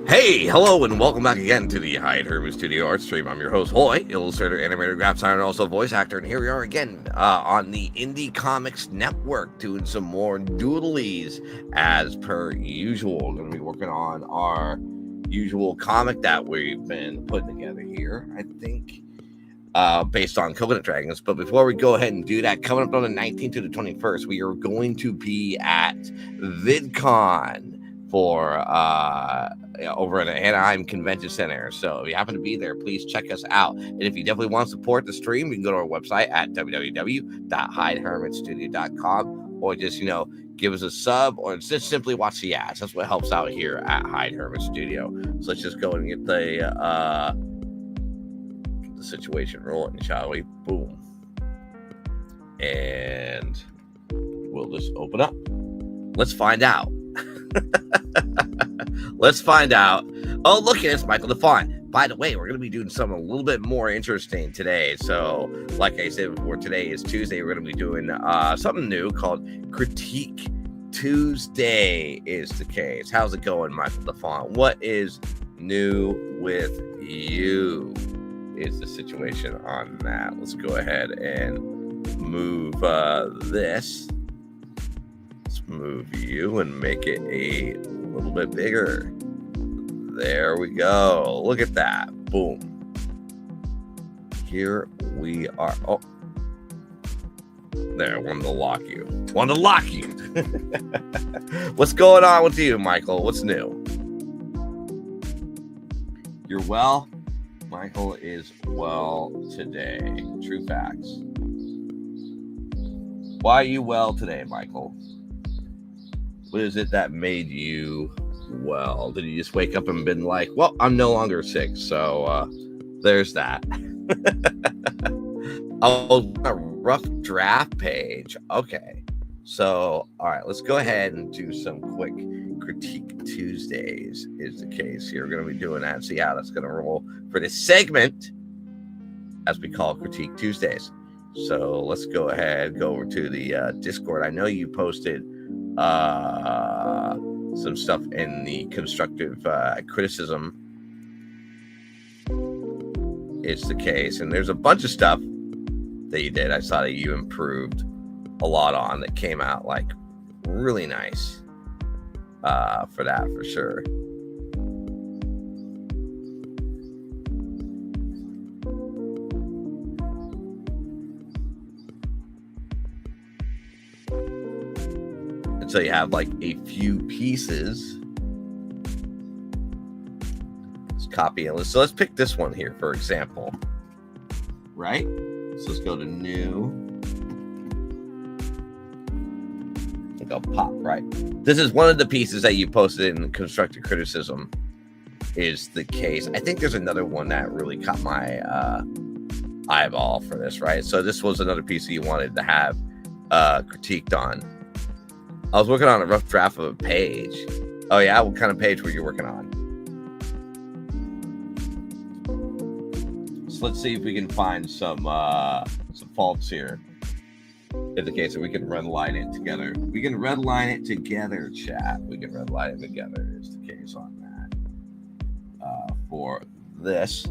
Hey, hello, and welcome back again to the Hyde Hermit Studio Art Stream. I'm your host, Hoy, illustrator, animator, graphic designer, and also voice actor. And here we are again on the Indie Comics Network doing some more doodlies as per usual. We're going to be working on our usual comic that we've been putting together here, I think, based on Coconut Dragons. But before we go ahead and do that, coming up on the 19th to the 21st, we are going to be at VidCon for over at the Anaheim Convention Center. So if you happen to be there, please check us out. And if you definitely want to support the stream, you can go to our website at www.hydehermitstudio.com, or just, give us a sub, or just simply watch the ads. That's what helps out here at Hyde Hermit Studio. So let's just go and get the situation rolling, shall we? Boom. And we'll just open up. Let's find out. Let's find out. Oh, look at this, Michael the Font. By the way, we're going to be doing something a little bit more interesting today. So, like I said before, today is Tuesday. We're going to be doing something new called Critique Tuesday is the case. How's it going, Michael the Font? What is new with you is the situation on that. Let's go ahead and move this. Let's move you and make it a little bit bigger. There we go. Look at that. Boom. Here we are. Oh, there. I wanted to lock you. What's going on with you, Michael? What's new? You're well? Michael is well today. True facts. Why are you well today, Michael? What is it that made you well? Did you just wake up and been like, well, I'm no longer sick, so there's that. Oh, a rough draft page. Okay. So, all right, let's go ahead and do some quick Critique Tuesdays is the case here. We're going to be doing that and see how that's going to roll for this segment, as we call Critique Tuesdays. So let's go ahead, go over to the Discord. I know you posted some stuff in the constructive criticism is the case, and there's a bunch of stuff that you did I saw that you improved a lot on that came out like really nice for that, for sure. So you have like a few pieces. Let's copy it. So let's pick this one here, for example. Right? So let's go to new. I think I'll pop, right? This is one of the pieces that you posted in constructive criticism is the case. I think there's another one that really caught my eyeball for this, right? So this was another piece that you wanted to have critiqued on. I was working on a rough draft of a page. Oh, yeah? What kind of page were you working on? So let's see if we can find some faults here. In the case that we can redline it together. We can redline it together, chat. We can redline it together is the case on that. For this.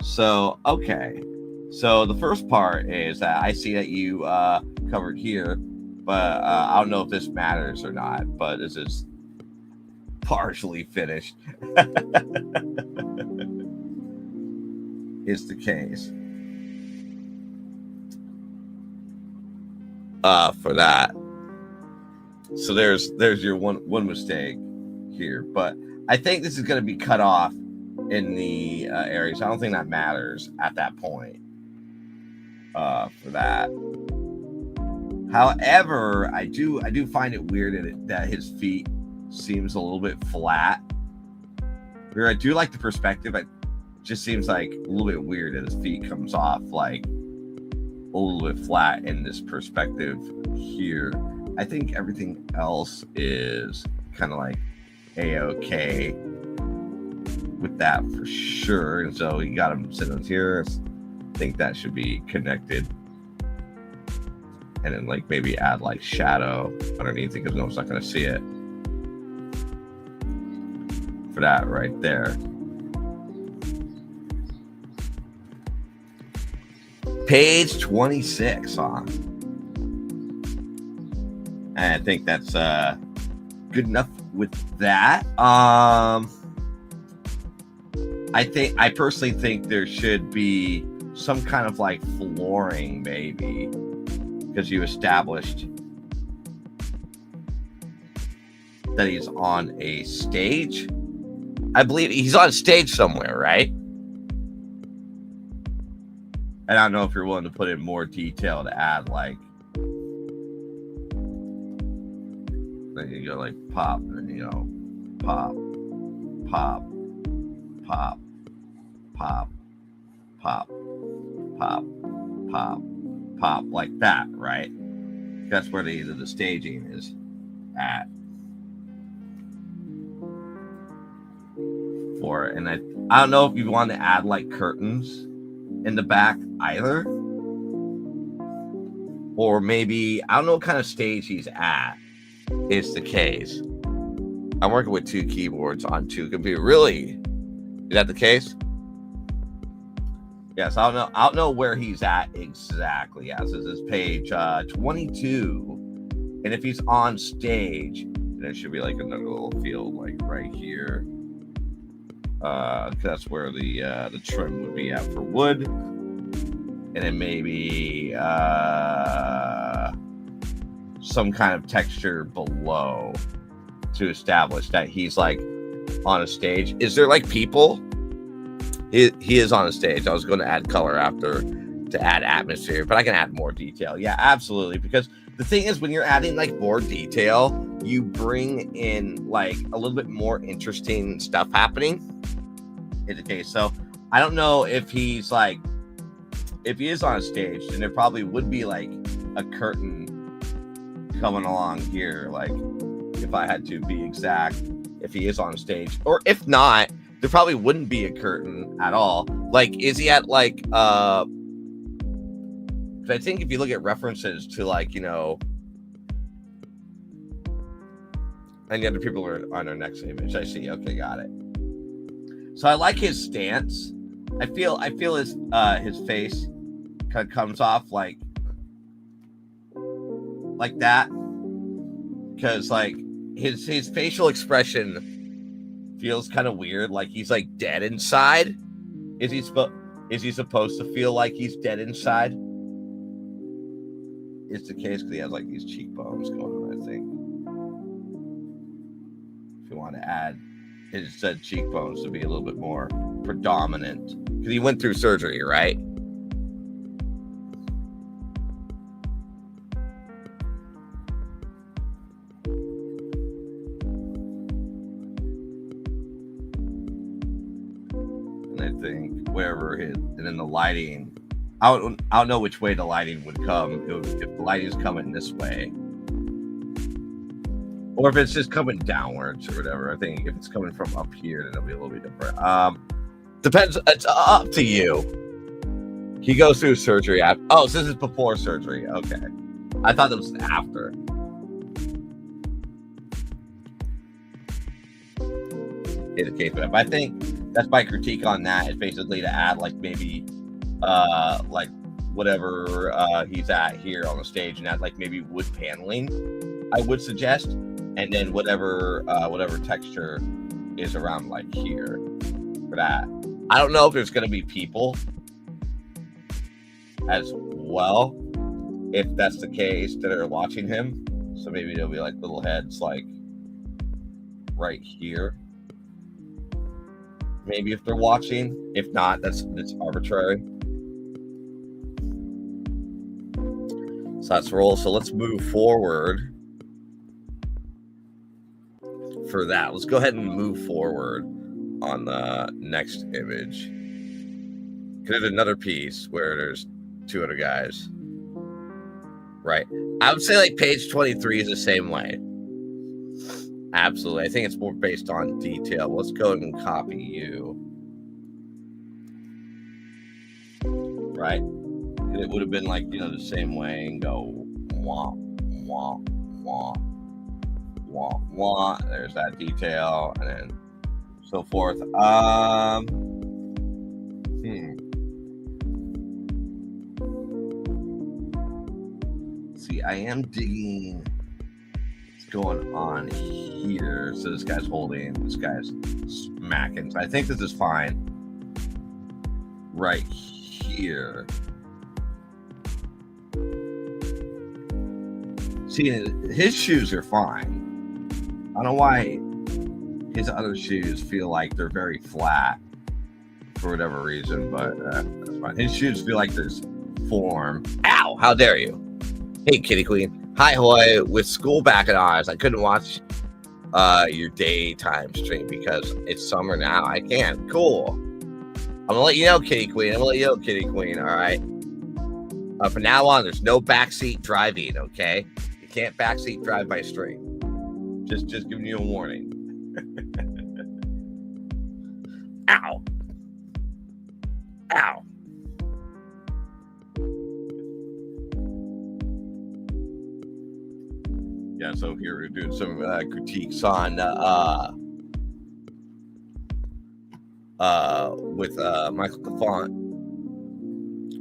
So, okay. So the first part is that I see that you covered here. But I don't know if this matters or not, but this is partially finished. Is the case. For that. So there's your one mistake here. But I think this is going to be cut off in the areas. I don't think that matters at that point. For that. However, I do find it weird that his feet seems a little bit flat. Where I do like the perspective, it just seems like a little bit weird that his feet comes off like a little bit flat in this perspective here. I think everything else is kind of like a-okay with that for sure. And so you got him sitting here. I think that should be connected. And then like maybe add like shadow underneath it because no one's not going to see it. for that right there. Page 26, huh? And I think that's good enough with that. I personally think there should be some kind of like flooring, maybe, because you established that he's on a stage. I believe he's on stage somewhere, right? And I don't know if you're willing to put in more detail to add, like, then you go like pop, and you know, pop, pop, pop, pop, pop, pop, pop, pop, like that, right? That's where the staging is at for it. And I don't know if you want to add like curtains in the back either, or maybe I don't know what kind of stage he's at is the case. I'm working with 2 keyboards on 2 computers. Really? Is that the case? Yes, I don't know where he's at exactly. Yes, this is page 22. And if he's on stage, there should be like another little field like right here. That's where the trim would be at for wood. And then maybe some kind of texture below to establish that he's like on a stage. Is there like people? He is on a stage. I was going to add color after to add atmosphere, but I can add more detail. Yeah, absolutely. Because the thing is, when you're adding like more detail, you bring in like a little bit more interesting stuff happening in the case. So I don't know if he's like, if he is on a stage, then there probably would be like a curtain coming along here. Like if I had to be exact, if he is on stage, or if not, there probably wouldn't be a curtain at all. Like, is he at like, I think if you look at references to like, you know, and the other people are on our next image. I see. Okay, got it. So I like his stance. I feel his face kind of comes off like that, because like his facial expression feels kind of weird, like he's like dead inside. Is he supposed to feel like he's dead inside? It's the case because he has like these cheekbones going on, I think. If you want to add his cheekbones to be a little bit more predominant, because he went through surgery, right? And I think wherever and then the lighting, I don't know which way the lighting would come. If the lighting is coming this way, or if it's just coming downwards or whatever. I think if it's coming from up here, then it'll be a little bit different. Depends. It's up to you. He goes through surgery. So this is before surgery. Okay. I thought it was after. In the case, but I think that's my critique on that. Is basically to add like maybe like whatever he's at here on the stage, and add like maybe wood paneling, I would suggest, and then whatever texture is around like here for that. I don't know if there's going to be people as well, if that's the case, that are watching him. So maybe there'll be like little heads like right here. Maybe if they're watching. If not, that's arbitrary. So that's roll. So let's move forward for that. Let's go ahead and move forward on the next image. Because there's another piece where there's 2 other guys. Right. I would say like page 23 is the same way. Absolutely. I think it's more based on detail. Let's go ahead and copy you. Right. And it would have been like, you know, the same way, and go wah, wah, wah, wah, wah. There's that detail. And then so forth. See, I am digging what's going on here. So this guy's holding, this guy's smacking. So I think this is fine right here. See, his shoes are fine. I don't know why his other shoes feel like they're very flat for whatever reason, but that's fine. His shoes feel like there's form. Ow! How dare you? Hey, Kitty Queen. Hi, Hoy. With school back in Oz, I couldn't watch your daytime stream because it's summer now. I can't. Cool. I'm gonna let you know, Kitty Queen. All right. From now on, there's no backseat driving. Okay, you can't backseat drive my stream. Just giving you a warning. Ow. Ow. Yeah, so here we're doing some critiques on with Michael Cafont.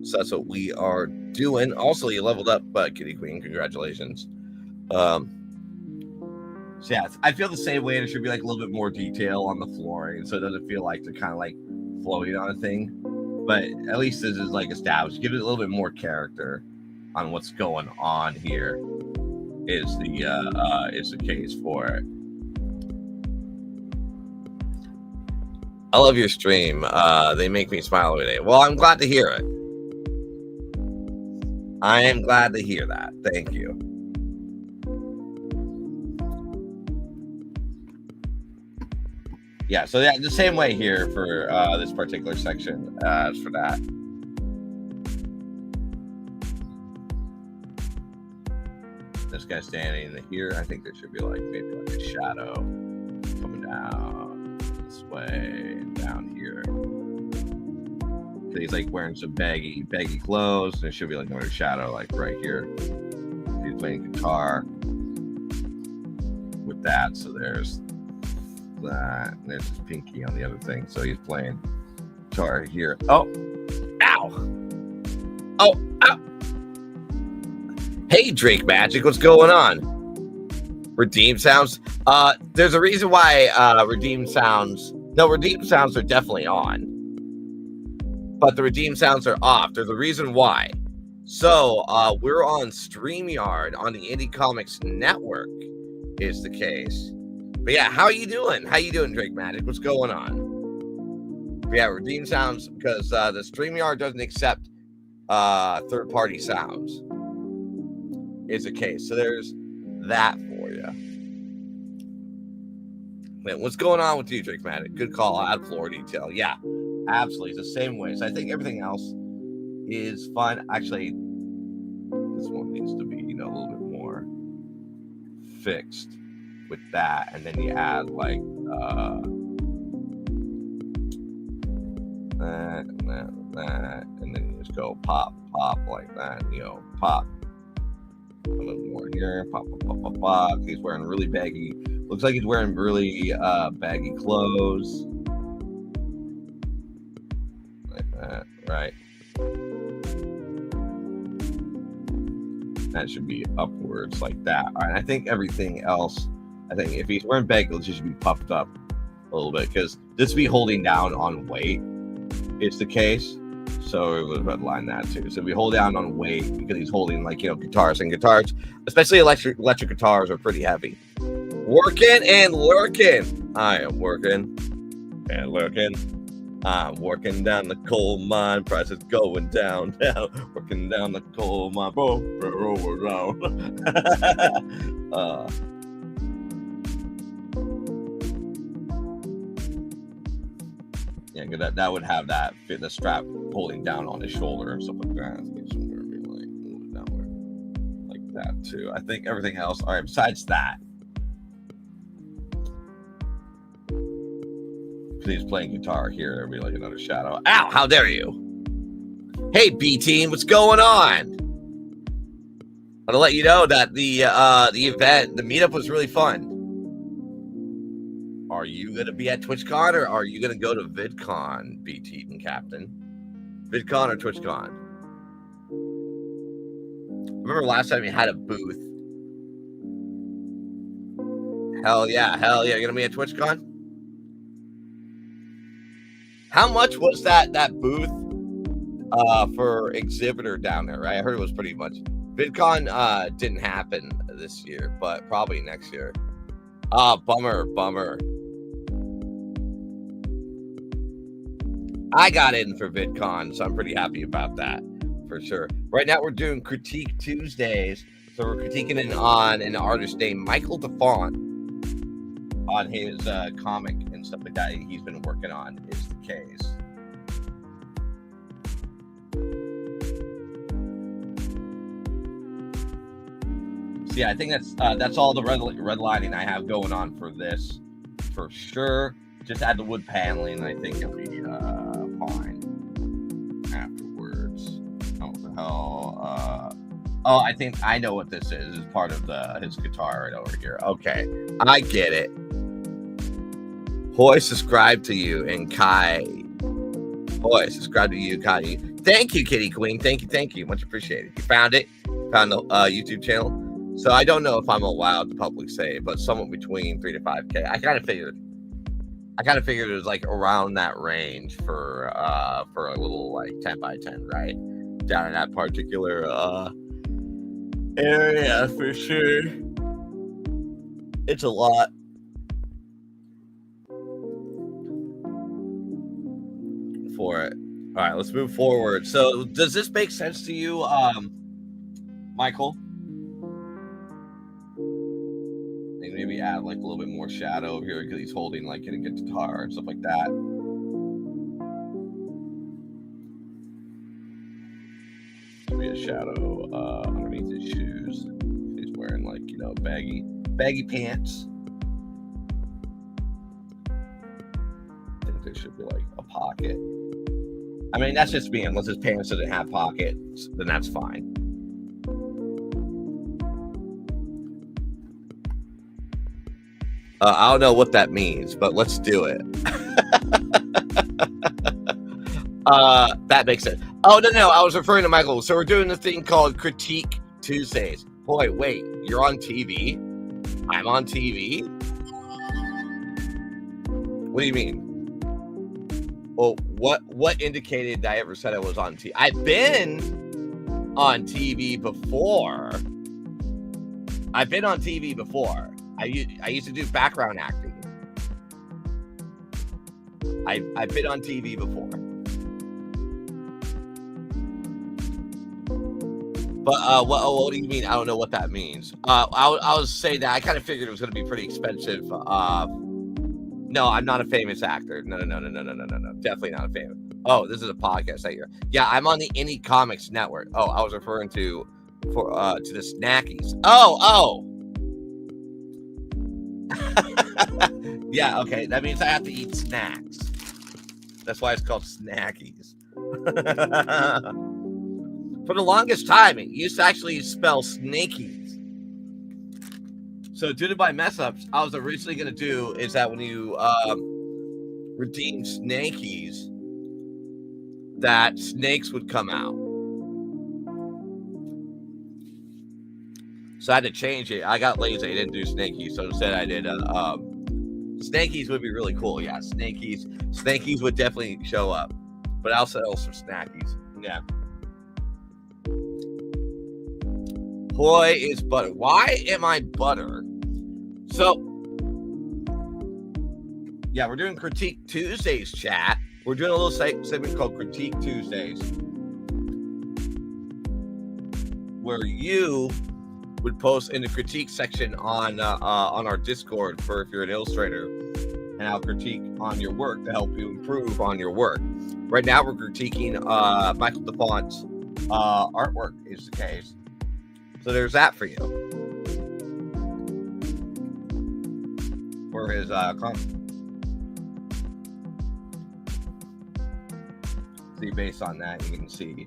So that's what we are doing. Also, you leveled up, Kitty Queen. Congratulations. So yeah, I feel the same way. There should be like a little bit more detail on the flooring, so it doesn't feel like they're kind of like floating on a thing. But at least this is like established. Give it a little bit more character on what's going on here. Is the case for it. I love your stream. They make me smile every day. Well, I'm glad to hear it. I am glad to hear that. Thank you. Yeah, so yeah, the same way here for this particular section as for that. This guy standing here, I think there should be like maybe like a shadow coming down this way and down here. He's like wearing some baggy clothes, and there should be like another shadow like right here. He's playing guitar with that, so there's that, and there's his pinky on the other thing. So he's playing guitar here. Oh, ow! Oh, ow! Hey, Drake Magic, what's going on? Redeem sounds. There's a reason why redeem sounds are definitely on, but the redeem sounds are off. There's a reason why. So we're on StreamYard on the Indie Comics Network is the case. But yeah, how you doing? Drake Magic? What's going on? But yeah, redeem sounds because the StreamYard doesn't accept third-party sounds. Is the case. So there's that for you. Man, what's going on with you, Drake Magic? Good call. Add floor detail. Yeah, absolutely. It's the same way. So I think everything else is fun. Actually, this one needs to be, a little bit more fixed with that. And then you add like that, and then you just go pop like that, pop. A little more here, pop. He's wearing really baggy. Looks like he's wearing really baggy clothes, like that, right? That should be upwards like that. All right, I think everything else. I think if he's wearing baggy, it should be puffed up a little bit because this be holding down on weight. Is the case. So we'll redline that too. So we hold down on weight because he's holding guitars, and guitars, especially electric guitars, are pretty heavy. Working and lurking. I am working and lurking. I'm working down the coal mine. Prices going down. Working down the coal mine. Yeah, that would have that fit the strap holding down on his shoulder and stuff like that. Somewhere like that too. I think everything else. All right. Besides that, he's playing guitar here. There'll be like another shadow. Ow! How dare you? Hey, B team, what's going on? I'm gonna let you know that the event, the meetup was really fun. Are Are you going to be at TwitchCon or are you going to go to VidCon, BT and Captain? VidCon or TwitchCon? Remember last time you had a booth? Hell yeah. You're going to be at TwitchCon? How much was that booth for exhibitor down there, right? I heard it was pretty much. VidCon didn't happen this year, but probably next year. Bummer. I got in for VidCon, so I'm pretty happy about that, for sure. Right now, we're doing Critique Tuesdays, so we're critiquing it on an artist named Michael DeFont on his comic and stuff like that he's been working on, is the case. Yeah, I think that's all the redlining I have going on for this, for sure. Just add the wood paneling, I think it'll be fine afterwards. Oh, what the hell? Oh, I think I know what this is. It's part of his guitar right over here. Okay, I get it. Hoy, subscribe to you, and Kai. Hoy, subscribe to you, Kai. Thank you, Kitty Queen. Thank you. Much appreciated. You found it? Found the YouTube channel? So I don't know if I'm allowed to publicly say it, but somewhere between 3 to 5K. I kind of figured it was like around that range for a little like 10 by 10, right? Down in that particular area for sure. It's a lot. For it. All right, let's move forward. So does this make sense to you, Michael? Maybe add like a little bit more shadow here because he's holding like a guitar and stuff like that. Should be a shadow underneath his shoes. He's wearing like, you know, baggy pants. I think there should be like a pocket. I mean, that's just me. Unless his pants doesn't have pockets, then that's fine. I don't know what that means, but let's do it. That makes sense. Oh, no, I was referring to Michael. So we're doing this thing called Critique Tuesdays. Boy, wait, you're on TV? I'm on TV? What do you mean? Well, what indicated I ever said I was on TV? I've been on TV before. I've been on TV before. I used to do background acting. I've been on TV before. But what do you mean? I don't know what that means. I was saying that I kind of figured it was going to be pretty expensive. No, I'm not a famous actor. No. Definitely not a famous. Oh, this is a podcast I hear. Yeah, I'm on the Indie Comics Network. Oh, I was referring to the Snackies. Oh. Yeah, okay. That means I have to eat snacks. That's why it's called Snackies. For the longest time, it used to actually spell Snakies. So due to my mess ups, I was originally going to do is that when you redeem Snakies, that snakes would come out. So I had to change it. I got lazy. I didn't do Snakies. So instead I did Snakies would be really cool. Yeah, Snakies would definitely show up. But I'll settle for Snackies. Yeah. Hoy is butter. Why am I butter? So, yeah, we're doing Critique Tuesdays, chat. We're doing a little segment called Critique Tuesdays, where you would post in the critique section on our Discord for if you're an illustrator, and I'll critique on your work to help you improve on your work. Right now, we're critiquing Michael DeFont's artwork, is the case. So there's that for you. For his comic. See, based on that, you can see.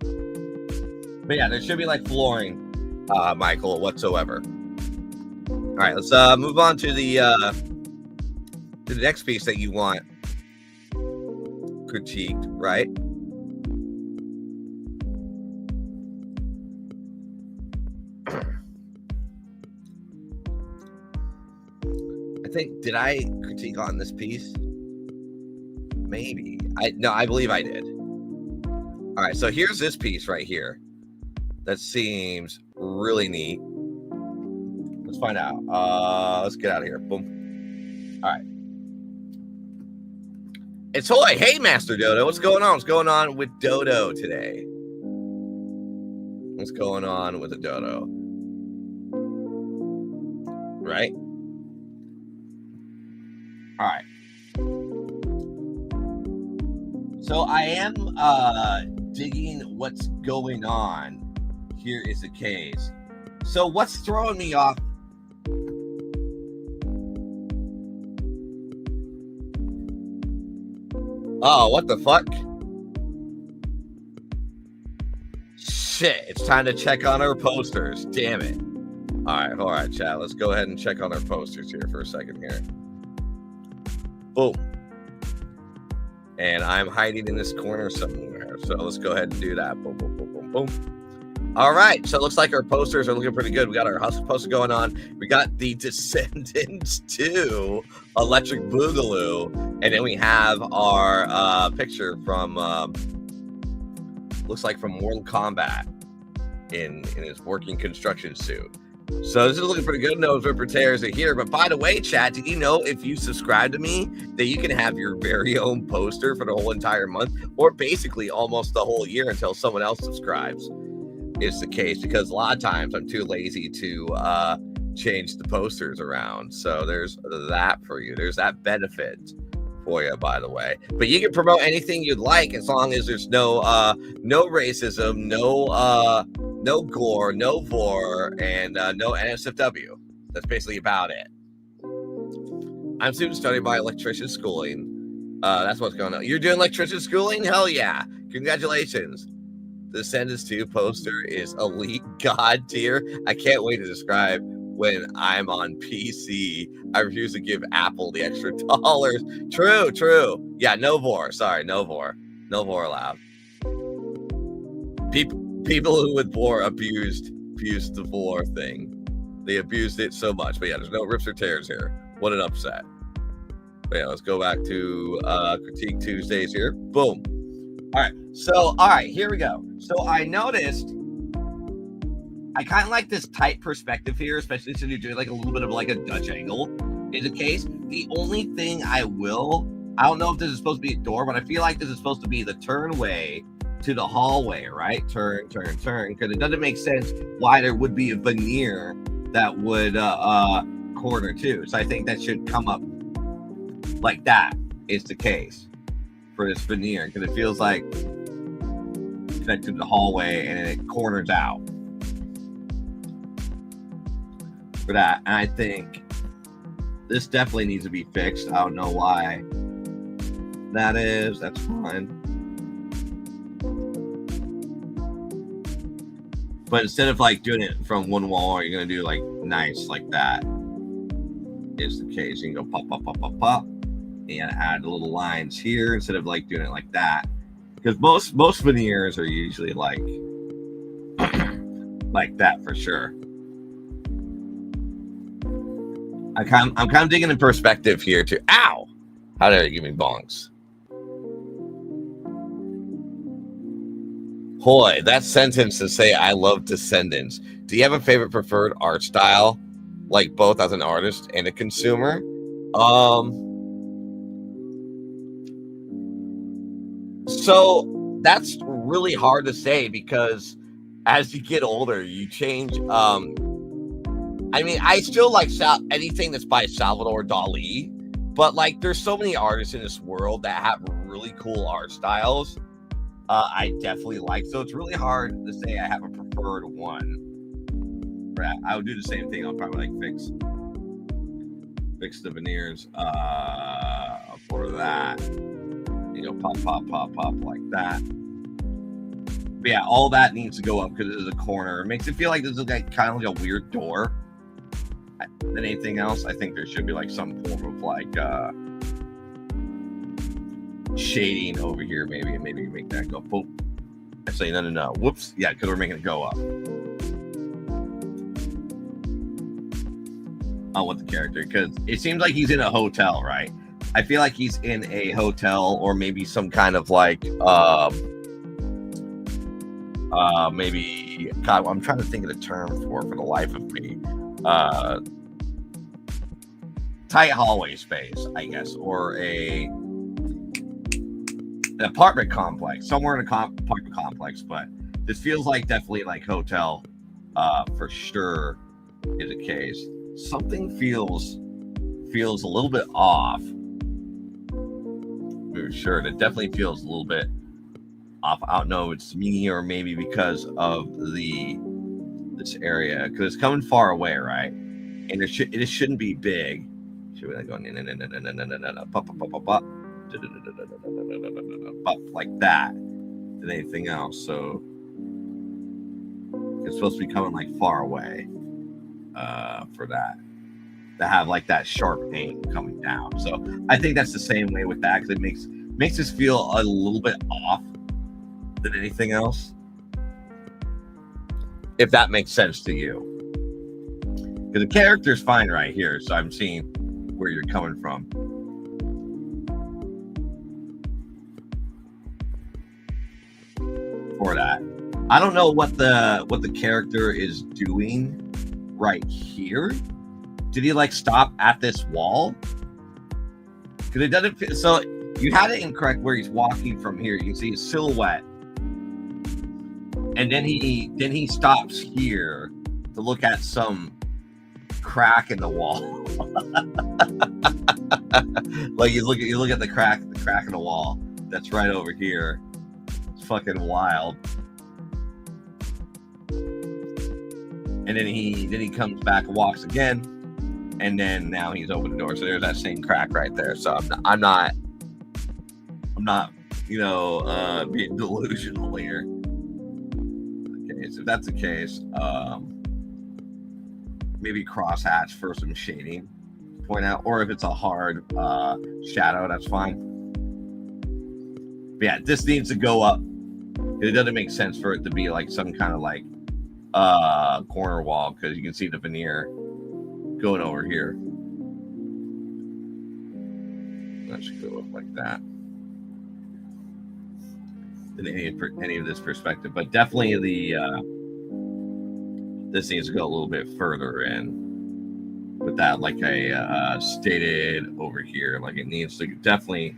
But yeah, there should be like flooring, Michael, whatsoever. All right, let's move on to the the next piece that you want critiqued, right? I think, did I critique on this piece? Maybe. I believe I did. All right, so here's this piece right here. That seems really neat. Let's find out. Let's get out of here. Boom. All right. It's Hoy. Hey, Master Dodo. What's going on? What's going on with Dodo today? What's going on with the Dodo? Right? All right. So I am digging what's going on. Here is the case. So what's throwing me off? Oh, what the fuck? Shit, it's time to check on our posters. Damn it. All right, chat. Let's go ahead and check on our posters here for a second here. Boom. And I'm hiding in this corner somewhere. So let's go ahead and do that. Boom, boom, boom, boom, boom. All right. So it looks like our posters are looking pretty good. We got our Hustle poster going on. We got the Descendants 2 Electric Boogaloo. And then we have our picture from, looks like from Mortal Kombat in his working construction suit. So this is looking pretty good. No Ripper Tears are here. But by the way, chat, did you know if you subscribe to me that you can have your very own poster for the whole entire month, or basically almost the whole year until someone else subscribes? Is the case, because a lot of times I'm too lazy to change the posters around. So there's that for you. There's that benefit for you, by the way. But you can promote anything you'd like as long as there's no racism, no gore, no vor, and no NSFW. That's basically about it. I'm student studying by electrician schooling. That's what's going on. You're doing electrician schooling? Hell yeah. Congratulations. The Descendants 2 poster is elite god tier. I can't wait to describe when I'm on PC. I refuse to give Apple the extra dollars. True. Yeah, no vor. Sorry, no vor. No vor allowed. People who would vor abused the vor thing. They abused it so much. But yeah, there's no rips or tears here. What an upset. But yeah, let's go back to Critique Tuesdays here. Boom. All right, here we go. So I noticed I kind of like this tight perspective here, especially since you're doing like a little bit of like a Dutch angle in the case. The only thing I don't know if this is supposed to be a door, but I feel like this is supposed to be the turnway to the hallway, right? Turn, because it doesn't make sense why there would be a veneer that would corner too. So I think that should come up like that is the case for this veneer, because it feels like connected to the hallway and it corners out for that. And I think this definitely needs to be fixed. I don't know why that is. That's fine. But instead of like doing it from one wall, you're going to do like nice like that is the case. You can go pop. And add the little lines here instead of like doing it like that, because most veneers are usually like like that for sure. I'm kind of digging in perspective here too. Ow! How dare you give me bonks? Hoy, that sentence to say I love Descendants. Do you have a favorite preferred art style, like both as an artist and a consumer? So that's really hard to say, because as you get older, you change. I mean, I still like anything that's by Salvador Dali, but like there's so many artists in this world that have really cool art styles. I definitely like, so it's really hard to say I have a preferred one. I would do the same thing. I'll probably like fix the veneers for that. You know, pop like that. But yeah, all that needs to go up because this is a corner. It makes it feel like this is like kind of like a weird door than anything else. I think there should be like some form of like shading over here, maybe make that go boop. Actually, no. Whoops. Yeah, because we're making it go up. On with the character, because it seems like he's in a hotel, right? I feel like he's in a hotel, or maybe some kind of like maybe, God, I'm trying to think of the term for the life of me. Tight hallway space, I guess, or an apartment complex, somewhere in a apartment complex. But this feels like definitely like hotel, for sure is the case. Something feels a little bit off. For sure, it definitely feels a little bit off. I don't know if it's me or maybe because of this area, because it's coming far away, right? And it shouldn't be big. Should we like go like that than anything else? So it's supposed to be coming like far away for that to have like that sharp aim coming down. So I think that's the same way with that, because it makes us feel a little bit off than anything else, if that makes sense to you. Because the character's fine right here, so I'm seeing where you're coming from. For that, I don't know what the character is doing right here. Did he like stop at this wall? Because it doesn't fit. So you had it incorrect where he's walking from here. You can see his silhouette, and then he stops here to look at some crack in the wall. Like you look at the crack in the wall that's right over here. It's fucking wild. And then he comes back and walks again, and then now he's opened the door. So there's that same crack right there. So I'm not being delusional here. Okay, so if that's the case, maybe crosshatch for some shading to point out, or if it's a hard shadow, that's fine. But yeah, this needs to go up. It doesn't make sense for it to be like some kind of like corner wall, because you can see the veneer going over here. That should go up like that in any of this perspective, but definitely this needs to go a little bit further in with that, like I stated over here. Like it needs to definitely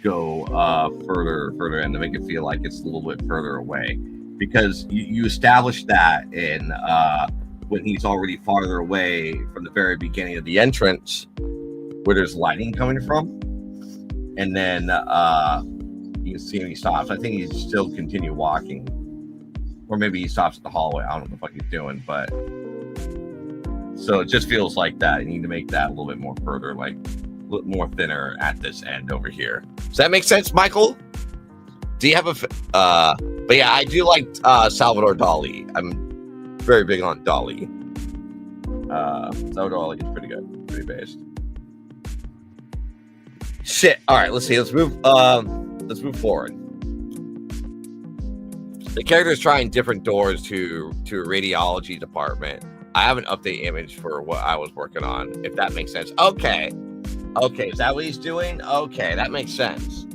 go further in to make it feel like it's a little bit further away, because you established that in when he's already farther away from the very beginning of the entrance, where there's lighting coming from, and then you can see him, he stops. I think he's still continue walking, or maybe he stops at the hallway. I don't know what the fuck he's doing, but so it just feels like that. You need to make that a little bit more further, like a little more thinner at this end over here. Does that make sense, Michael? Do you have but yeah, I do like Salvador Dali. I'm very big on Dali. Salvador Dali is pretty good, pretty based. Shit. All right, let's see. Let's move forward. The character is trying different doors to a radiology department. I have an update image for what I was working on, if that makes sense. Okay, is that what he's doing? Okay, that makes sense.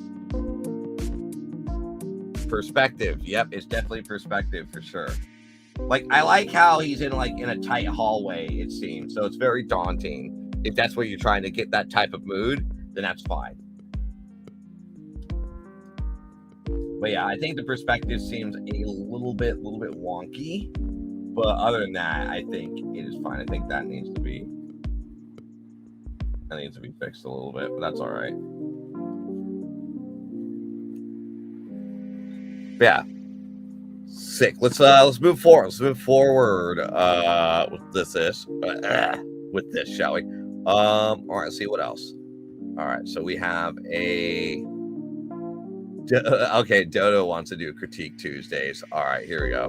Perspective. Yep, it's definitely perspective for sure. Like, I like how he's in a tight hallway, it seems. So it's very daunting. If that's where you're trying to get that type of mood, then that's fine. But yeah, I think the perspective seems a little bit wonky. But other than that, I think it is fine. I think that needs to be fixed a little bit, but that's all right. Yeah. Sick. Let's move forward. Let's move forward with this, shall we? All right, let's see what else. All right, so we have okay, Dodo wants to do Critique Tuesdays. All right, here we go.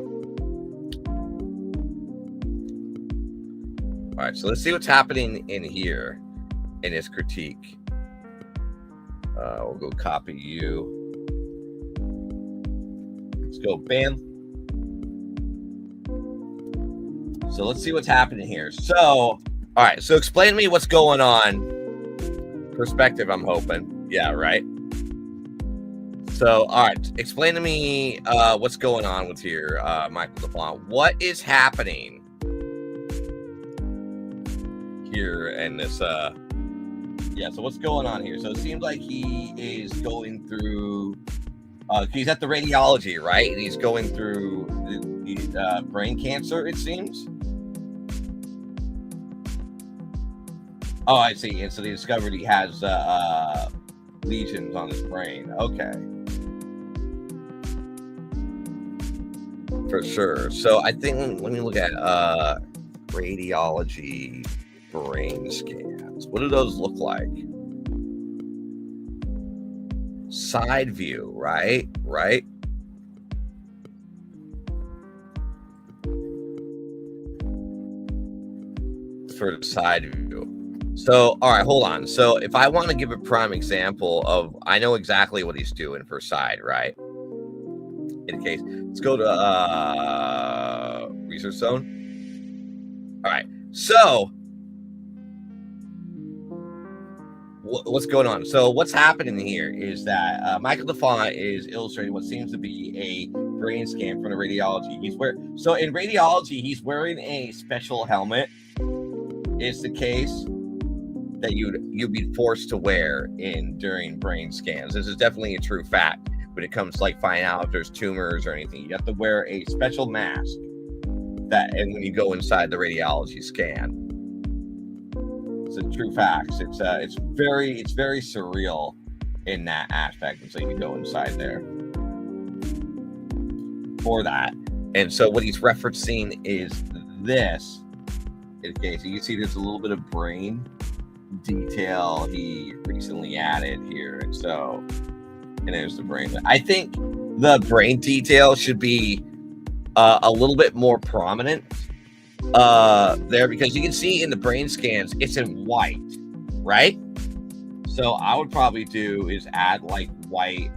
All right, so let's see what's happening in here in his critique. We'll go copy you. Let's go, bam. So let's see what's happening here. So, all right. So explain to me what's going on. Perspective, I'm hoping. Yeah, right. So, all right. Explain to me what's going on with here, Michael DeFont. What is happening here in this? Yeah. So what's going on here? So it seems like he is going through. He's at the radiology, right? And he's going through the brain cancer, it seems. Oh, I see. And so they discovered he has lesions on his brain. Okay. For sure. So I think, let me look at radiology brain scans. What do those look like? Side view, right? Right. For the side view. So, all right, hold on. So if I want to give a prime example of, I know exactly what he's doing for side, right? In case, let's go to research zone. All right. So what's going on? So what's happening here is that Michael DeFont is illustrating what seems to be a brain scan from the radiology. So in radiology, he's wearing a special helmet. Is the case that you'd be forced to wear during brain scans. This is definitely a true fact when it comes to like finding out if there's tumors or anything. You have to wear a special mask and when you go inside the radiology scan. It's a true fact. It's very surreal in that aspect until you go inside there for that. And so what he's referencing is this. Okay, so you see there's a little bit of brain detail he recently added here. And there's the brain. I think the brain detail should be a little bit more prominent there, because you can see in the brain scans it's in white, right? So I would probably do is add like white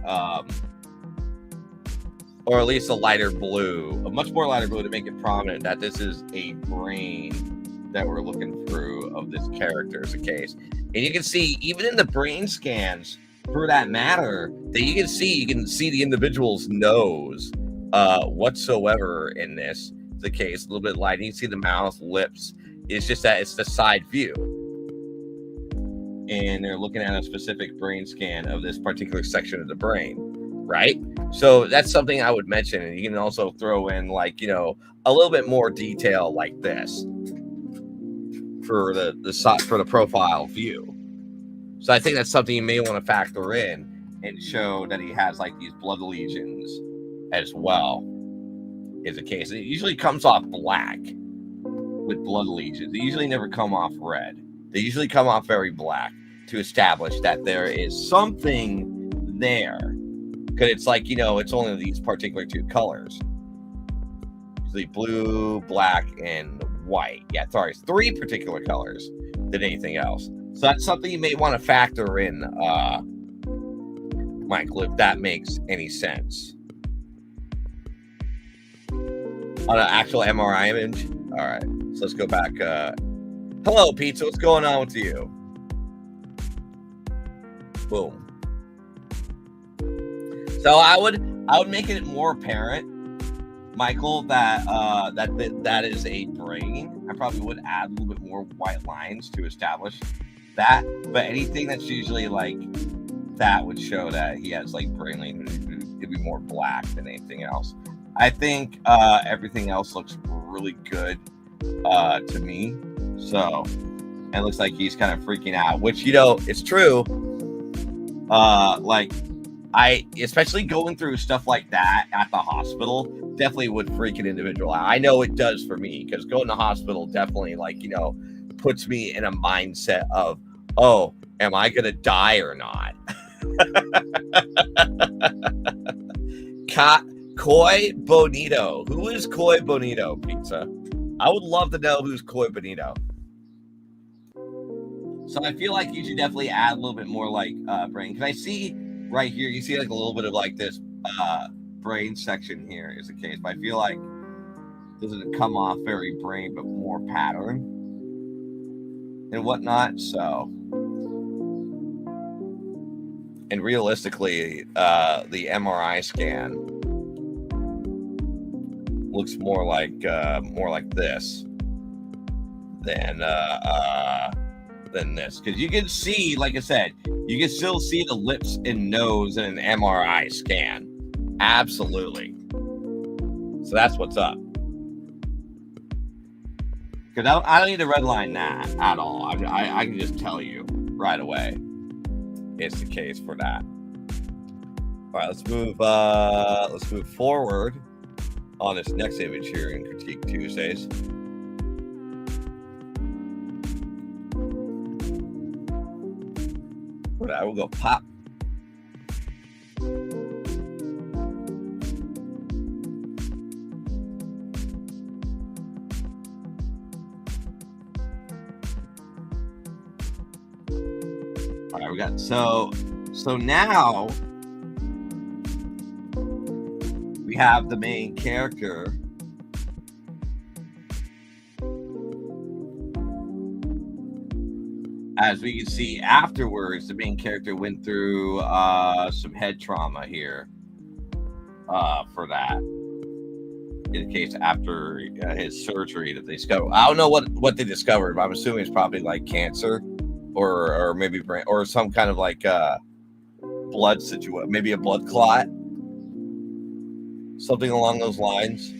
or at least a lighter blue, a much more lighter blue, to make it prominent that this is a brain that we're looking through of this character as a case. And you can see even in the brain scans, for that matter, that you can see the individual's nose whatsoever in this. The case a little bit light. You can see the mouth, lips. It's just that it's the side view, and they're looking at a specific brain scan of this particular section of the brain, right? So that's something I would mention, and you can also throw in like a little bit more detail like this for the profile view. So I think that's something you may want to factor in and show that he has like these blood lesions as well. Is the case. It usually comes off black with blood lesions. They usually never come off red. They usually come off very black to establish that there is something there. Because it's like, it's only these particular two colors. Usually blue, black, and white. Yeah, sorry, it's three particular colors than anything else. So that's something you may want to factor in, Michael, if that makes any sense. On an actual MRI image. All right, so let's go back. Hello, Pizza. What's going on with you? Boom. So I would make it more apparent, Michael, that that is a brain. I probably would add a little bit more white lines to establish that. But anything that's usually like that would show that he has like brain lesions. It'd be more black than anything else. I think everything else looks really good to me. So it looks like he's kind of freaking out, which, it's true. Like I, especially going through stuff like that at the hospital, definitely would freak an individual out. I know it does for me, because going to hospital definitely puts me in a mindset of, oh, am I going to die or not? Coy Bonito. Who is Coy Bonito, Pizza? I would love to know who's Coy Bonito. So I feel like you should definitely add a little bit more like brain. Can I see right here? You see like a little bit of like this brain section here is the case, but I feel like it doesn't come off very brain, but more pattern and whatnot. So, and realistically, the MRI scan looks more like this than this, because you can see, like I said, you can still see the lips and nose in an MRI scan. Absolutely. So that's what's up. Because I don't need to redline that at all. I can just tell you right away it's the case for that. All right, let's move forward on this next image here in Critique Tuesdays. I will go pop. All right, we got so now we have the main character. As we can see afterwards, the main character went through some head trauma here for that. In the case after his surgery that they discovered. I don't know what they discovered, but I'm assuming it's probably like cancer or maybe brain or some kind of like blood situation, maybe a blood clot. Something along those lines.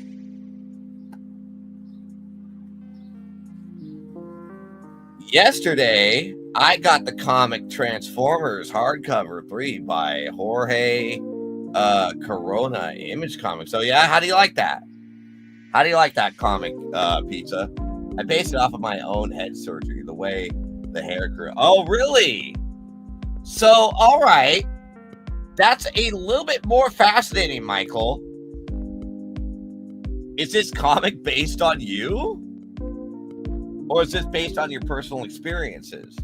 Yesterday, I got the comic Transformers hardcover 3 by Jorge Corona Image Comics. So yeah, how do you like that? How do you like that comic, Pizza? I based it off of my own head surgery, the way the hair grew. Oh, really? So, all right. That's a little bit more fascinating, Michael. Is this comic based on you? Or is this based on your personal experiences?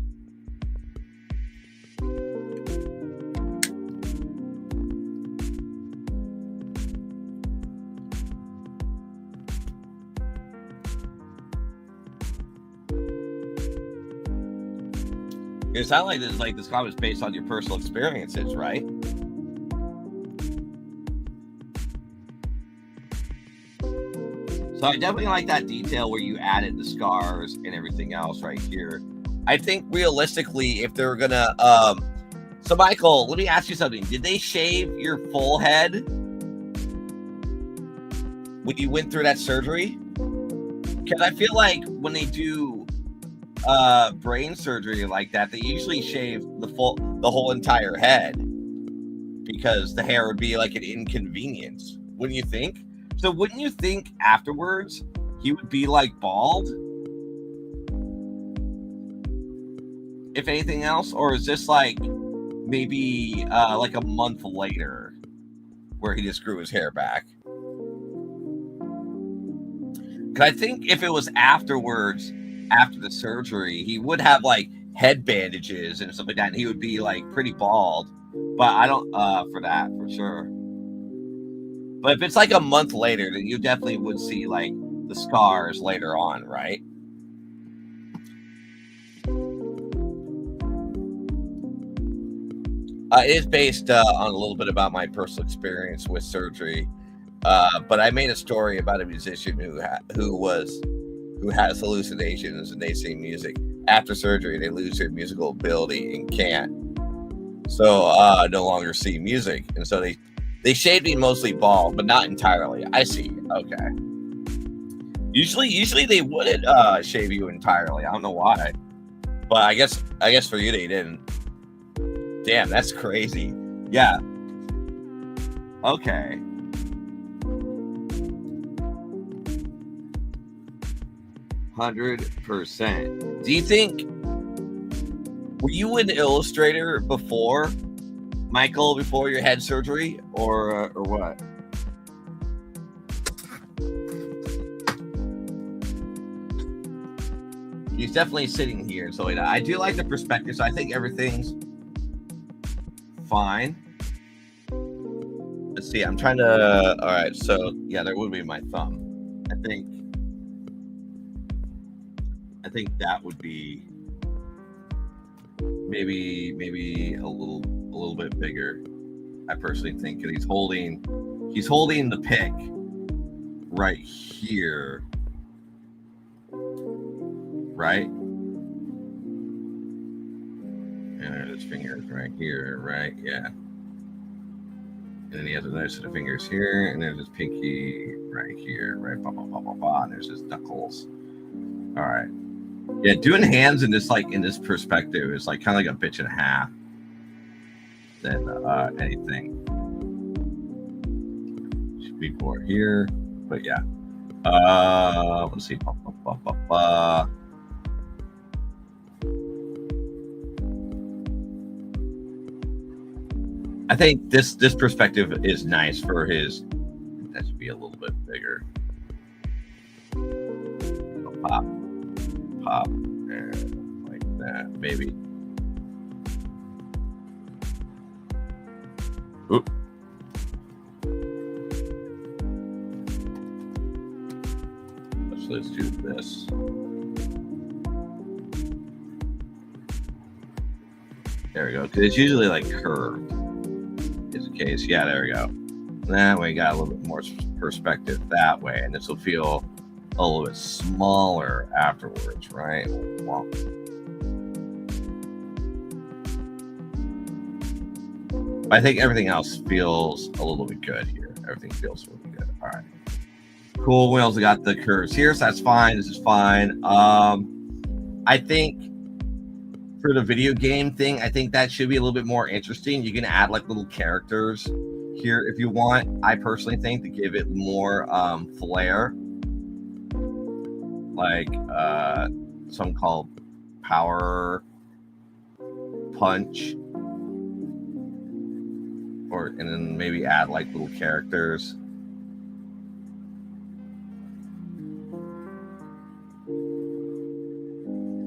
It sounds like this comic is based on your personal experiences, right? So I definitely like that detail where you added the scars and everything else right here. I think realistically, if they're gonna, so Michael, let me ask you something. Did they shave your full head when you went through that surgery? Because I feel like when they do brain surgery like that, they usually shave the whole entire head because the hair would be like an inconvenience. Wouldn't you think? So wouldn't you think afterwards he would be like bald? If anything else? Or is this like maybe like a month later where he just grew his hair back? Because I think if it was afterwards, after the surgery, he would have like head bandages and stuff like that, and he would be like pretty bald. But I don't for that for sure. But if it's like a month later, then you definitely would see like the scars later on, right? It is based on a little bit about my personal experience with surgery, but I made a story about a musician who has hallucinations and they sing music. After surgery, they lose their musical ability and can't, so no longer see music, and so they shaved me mostly bald, but not entirely. I see. Okay. Usually they wouldn't shave you entirely. I don't know why, but I guess for you they didn't. Damn, that's crazy. Yeah. Okay. %. Do you think, were you an illustrator before, Michael, before your head surgery, or what? He's definitely sitting here. So I do like the perspective. So I think everything's fine. Let's see. I'm trying to. All right. So yeah, there would be my thumb. I think that would be maybe a little bit bigger. I personally think he's holding the pick right here, right? And his fingers right here, right? Yeah. And then he has another set of fingers here, and there's his pinky right here, right? Bah, bah, bah, bah, bah, and there's his knuckles. All right. Yeah, doing hands in this perspective is like kind of like a bitch and a half than anything. Should be more here, but yeah. Let's see. I think this perspective is nice for his. That should be a little bit bigger. Pop, and like that, maybe. Oop. Let's do this. There we go. Because it's usually like curved. Is the case? Yeah, there we go. That way, got a little bit more perspective that way, and this will feel a little bit smaller afterwards, right? Well, I think everything else feels a little bit good here. Everything feels really good. All right. Cool. We also got the curves here, so that's fine. This is fine. I think for the video game thing, I think that should be a little bit more interesting. You can add like little characters here if you want. I personally think to give it more flair. Like some called Power Punch. And then maybe add like little characters.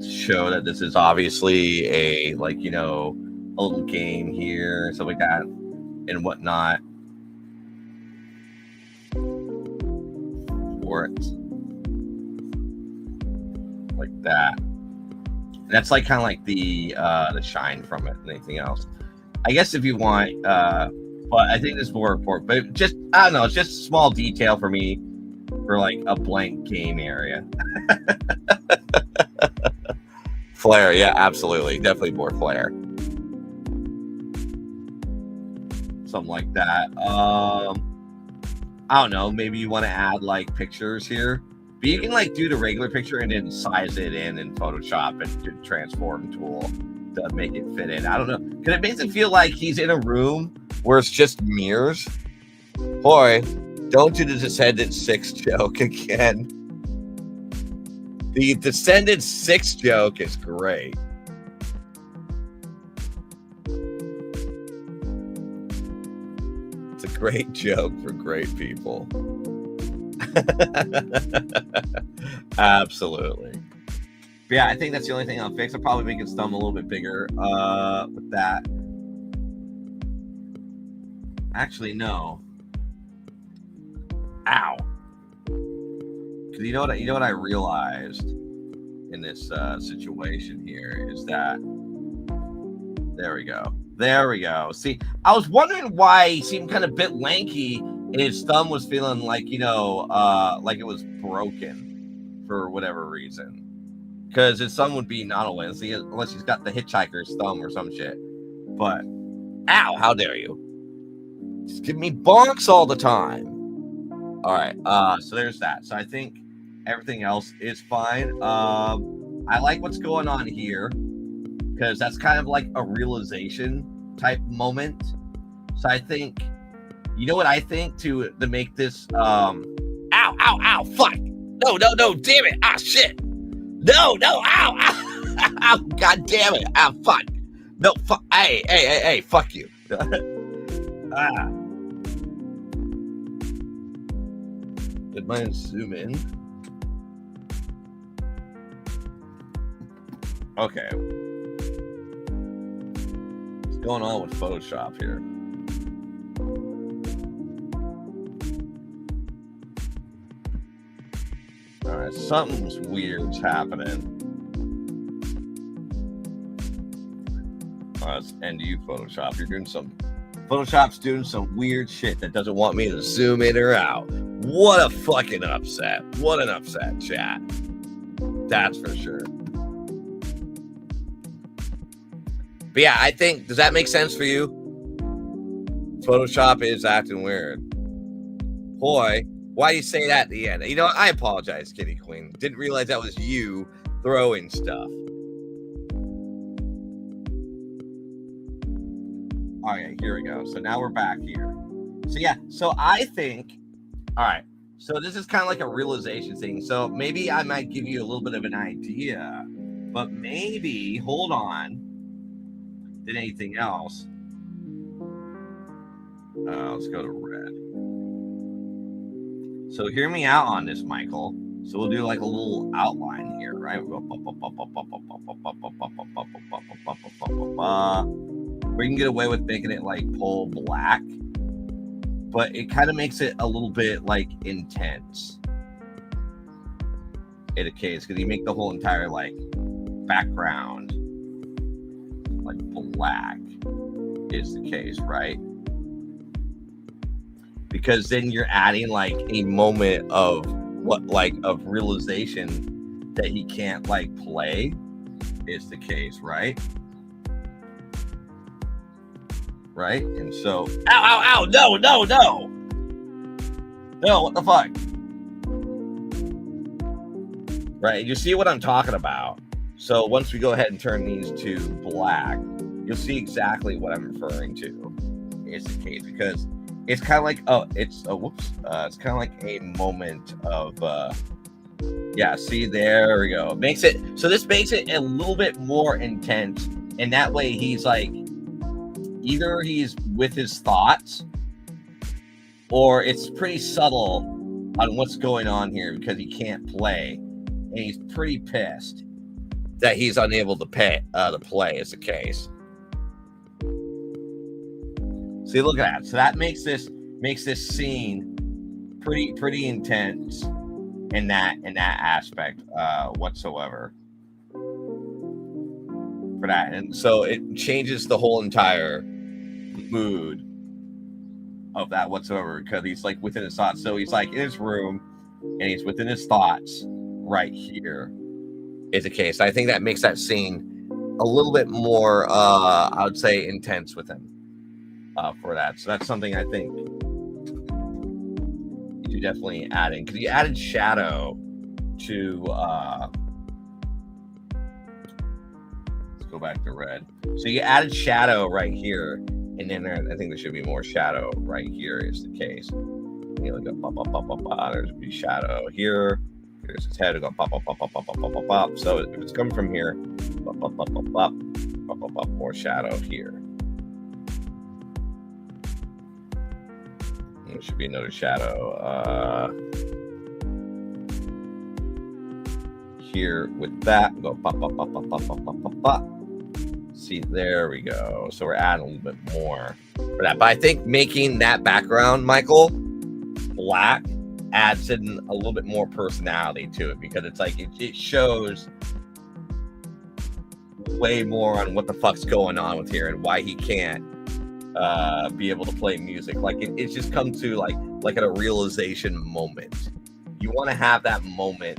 Show that this is obviously a little game here and stuff like that and whatnot for it, like that. And that's like kind of like the shine from it and anything else. I guess if you want, but I think this is more important. But just I don't know, it's just a small detail for me for like a blank game area. Flair, yeah, absolutely. Definitely more flair. Something like that. I don't know. Maybe you want to add like pictures here. But you can like do the regular picture and then size it in Photoshop and do the transform tool to make it fit in. I don't know. Because it makes it feel like he's in a room where it's just mirrors. Boy, don't do the Descendant 6 joke again. The Descendant 6 joke is great. It's a great joke for great people. Absolutely. But yeah, I think that's the only thing I'll fix. I'll probably make his thumb a little bit bigger with that. Actually, no. Ow. Because you know what I realized in this situation here is that there we go. See, I was wondering why he seemed kind of a bit lanky and his thumb was feeling like like it was broken for whatever reason. Because his thumb would be not unless he's got the hitchhiker's thumb or some shit. But ow, how dare you? Just give me bonks all the time. All right, so there's that. So I think everything else is fine. I like what's going on here because that's kind of like a realization type moment. So I think, you know what I think to make this, ow, fuck. No, damn it. Ah, shit. No, ow, ow, god damn it. Ah, fuck. No, fuck. Hey, fuck you. Did mine zoom in? Okay. What's going on with Photoshop here? All right, something's weird's happening. It's end you, Photoshop. Photoshop's doing some weird shit that doesn't want me to zoom in or out. What a fucking upset. What an upset, chat. That's for sure. But yeah, I think, does that make sense for you? Photoshop is acting weird. Boy, why do you say that at the end? You know what? I apologize, Kitty Queen. Didn't realize that was you throwing stuff. Okay, here we go. So now we're back here. So yeah, so I think, all right, so this is kind of like a realization thing. So maybe I might give you a little bit of an idea, but maybe, hold on, than anything else. Let's go to red. So hear me out on this, Michael. So we'll do like a little outline here, right? We'll go we can get away with making it like pole black, but it kind of makes it a little bit like intense in a case, because you make the whole entire like background like black is the case, right? Because then you're adding like a moment of of realization that he can't like play is the case, right? Right? And so, ow, no, what the fuck? Right, you see what I'm talking about. So once we go ahead and turn these to black, you'll see exactly what I'm referring to is the case, because it's kind of like, it's kind of like a moment of, yeah, see, there we go. This makes it a little bit more intense, and that way he's like, either he's with his thoughts, or it's pretty subtle on what's going on here because he can't play, and he's pretty pissed that he's unable to play is the case. See, look at that. So that makes this scene pretty intense in that aspect whatsoever for that. And so it changes the whole entire mood of that whatsoever, because he's like within his thoughts. So he's like in his room and he's within his thoughts right here is the case. I think that makes that scene a little bit more I would say intense with him for that. So that's something I think you definitely add in, because you added shadow to let's go back to red. So you added shadow right here, and then I think there should be more shadow right here is the case. You look up, there's be shadow here. Here's his head. Go pop. So if it's coming from here, more shadow here. There should be another shadow here with that. Go pop. See, there we go. So we're adding a little bit more for that. But I think making that background, Michael, black adds in a little bit more personality to it, because it's like it shows way more on what the fuck's going on with here and why he can't be able to play music. Like it's just come to like at a realization moment. You want to have that moment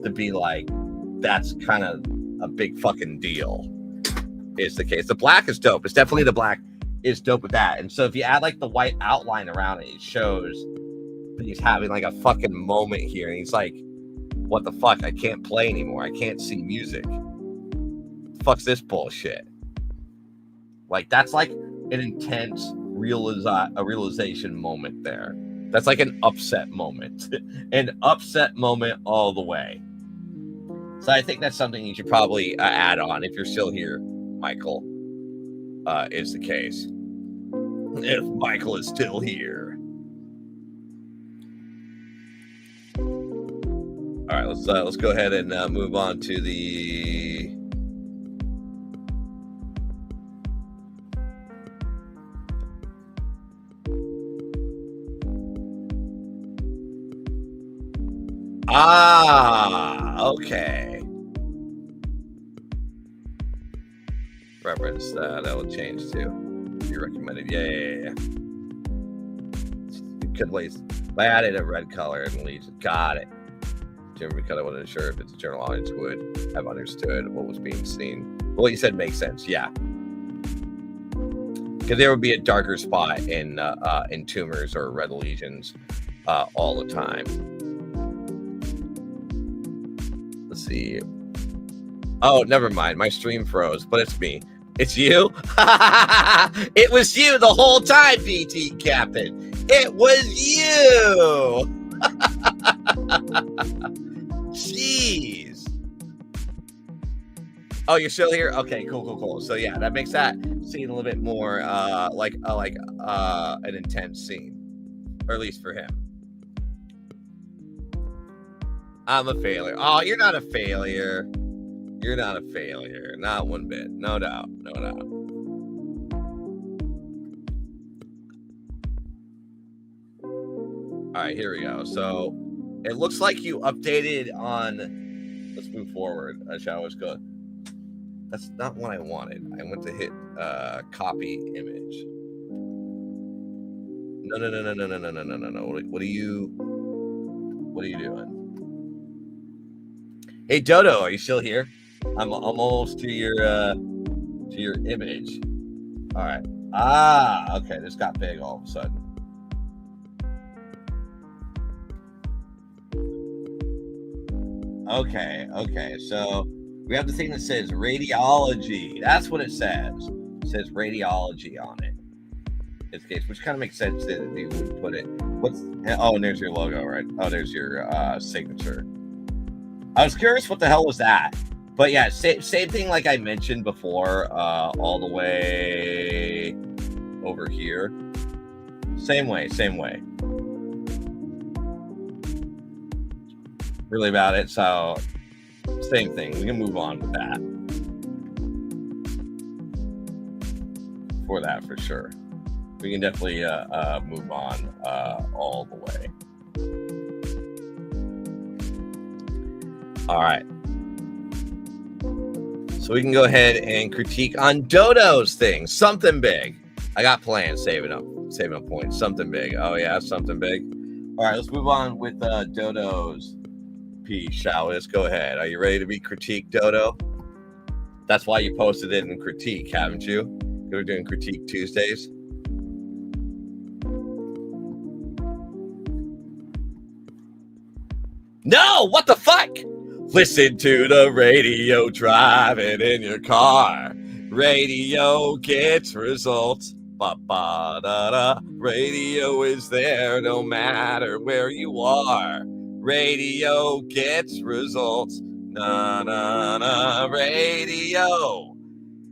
to be like, that's kind of a big fucking deal is the case. The black is dope. It's definitely, the black is dope with that. And so if you add like the white outline around it, it shows that he's having like a fucking moment here, and he's like, what the fuck, I can't play anymore, I can't see music, fuck's this bullshit. Like that's like an intense realization moment there. That's like an upset moment. An upset moment all the way. So I think that's something you should probably add on if you're still here, Michael, is the case. If Michael is still here. All right, let's go ahead and move on to the Okay. Preference, that will change too. You recommended. Yeah. Could place. I added a red color and leaves. Got it. Because I wasn't sure if its general audience would have understood what was being seen. What you said makes sense. Yeah. Because there would be a darker spot in tumors or red lesions all the time. Let's see. Oh, never mind. My stream froze, but it's me. It's you? It was you the whole time, PT Captain. It was you. Jeez. Oh, you're still here? Okay, cool. So yeah, that makes that scene a little bit more like an intense scene, or at least for him. I'm a failure. Oh, you're not a failure. You're not a failure. Not one bit. No doubt. All right, here we go. So it looks like you updated on. Let's move forward. Shall we go? That's not what I wanted. I went to hit copy image. No. What are you doing? Hey Dodo, are you still here? I'm almost to your image. All right. Okay. This got big all of a sudden. Okay. So we have the thing that says radiology. That's what it says. It says radiology on it. In this case, which kind of makes sense that you would put it. And there's your logo, right? Oh, there's your signature. I was curious what the hell was that. But yeah, same thing like I mentioned before, all the way over here. Same way. Really about it. So same thing. We can move on with that. For that, for sure. We can definitely move on all the way. All right. So we can go ahead and critique on Dodo's thing. Something big. I got plans, saving up points. Something big. Oh yeah, something big. All right, let's move on with Dodo's piece, shall we? Let's go ahead. Are you ready to be critiqued, Dodo? That's why you posted it in critique, haven't you? We're doing critique Tuesdays. No, what the fuck? Listen to the radio driving in your car. Radio gets results. Ba-ba-da-da. Radio is there no matter where you are. Radio gets results. Na-na-na. Radio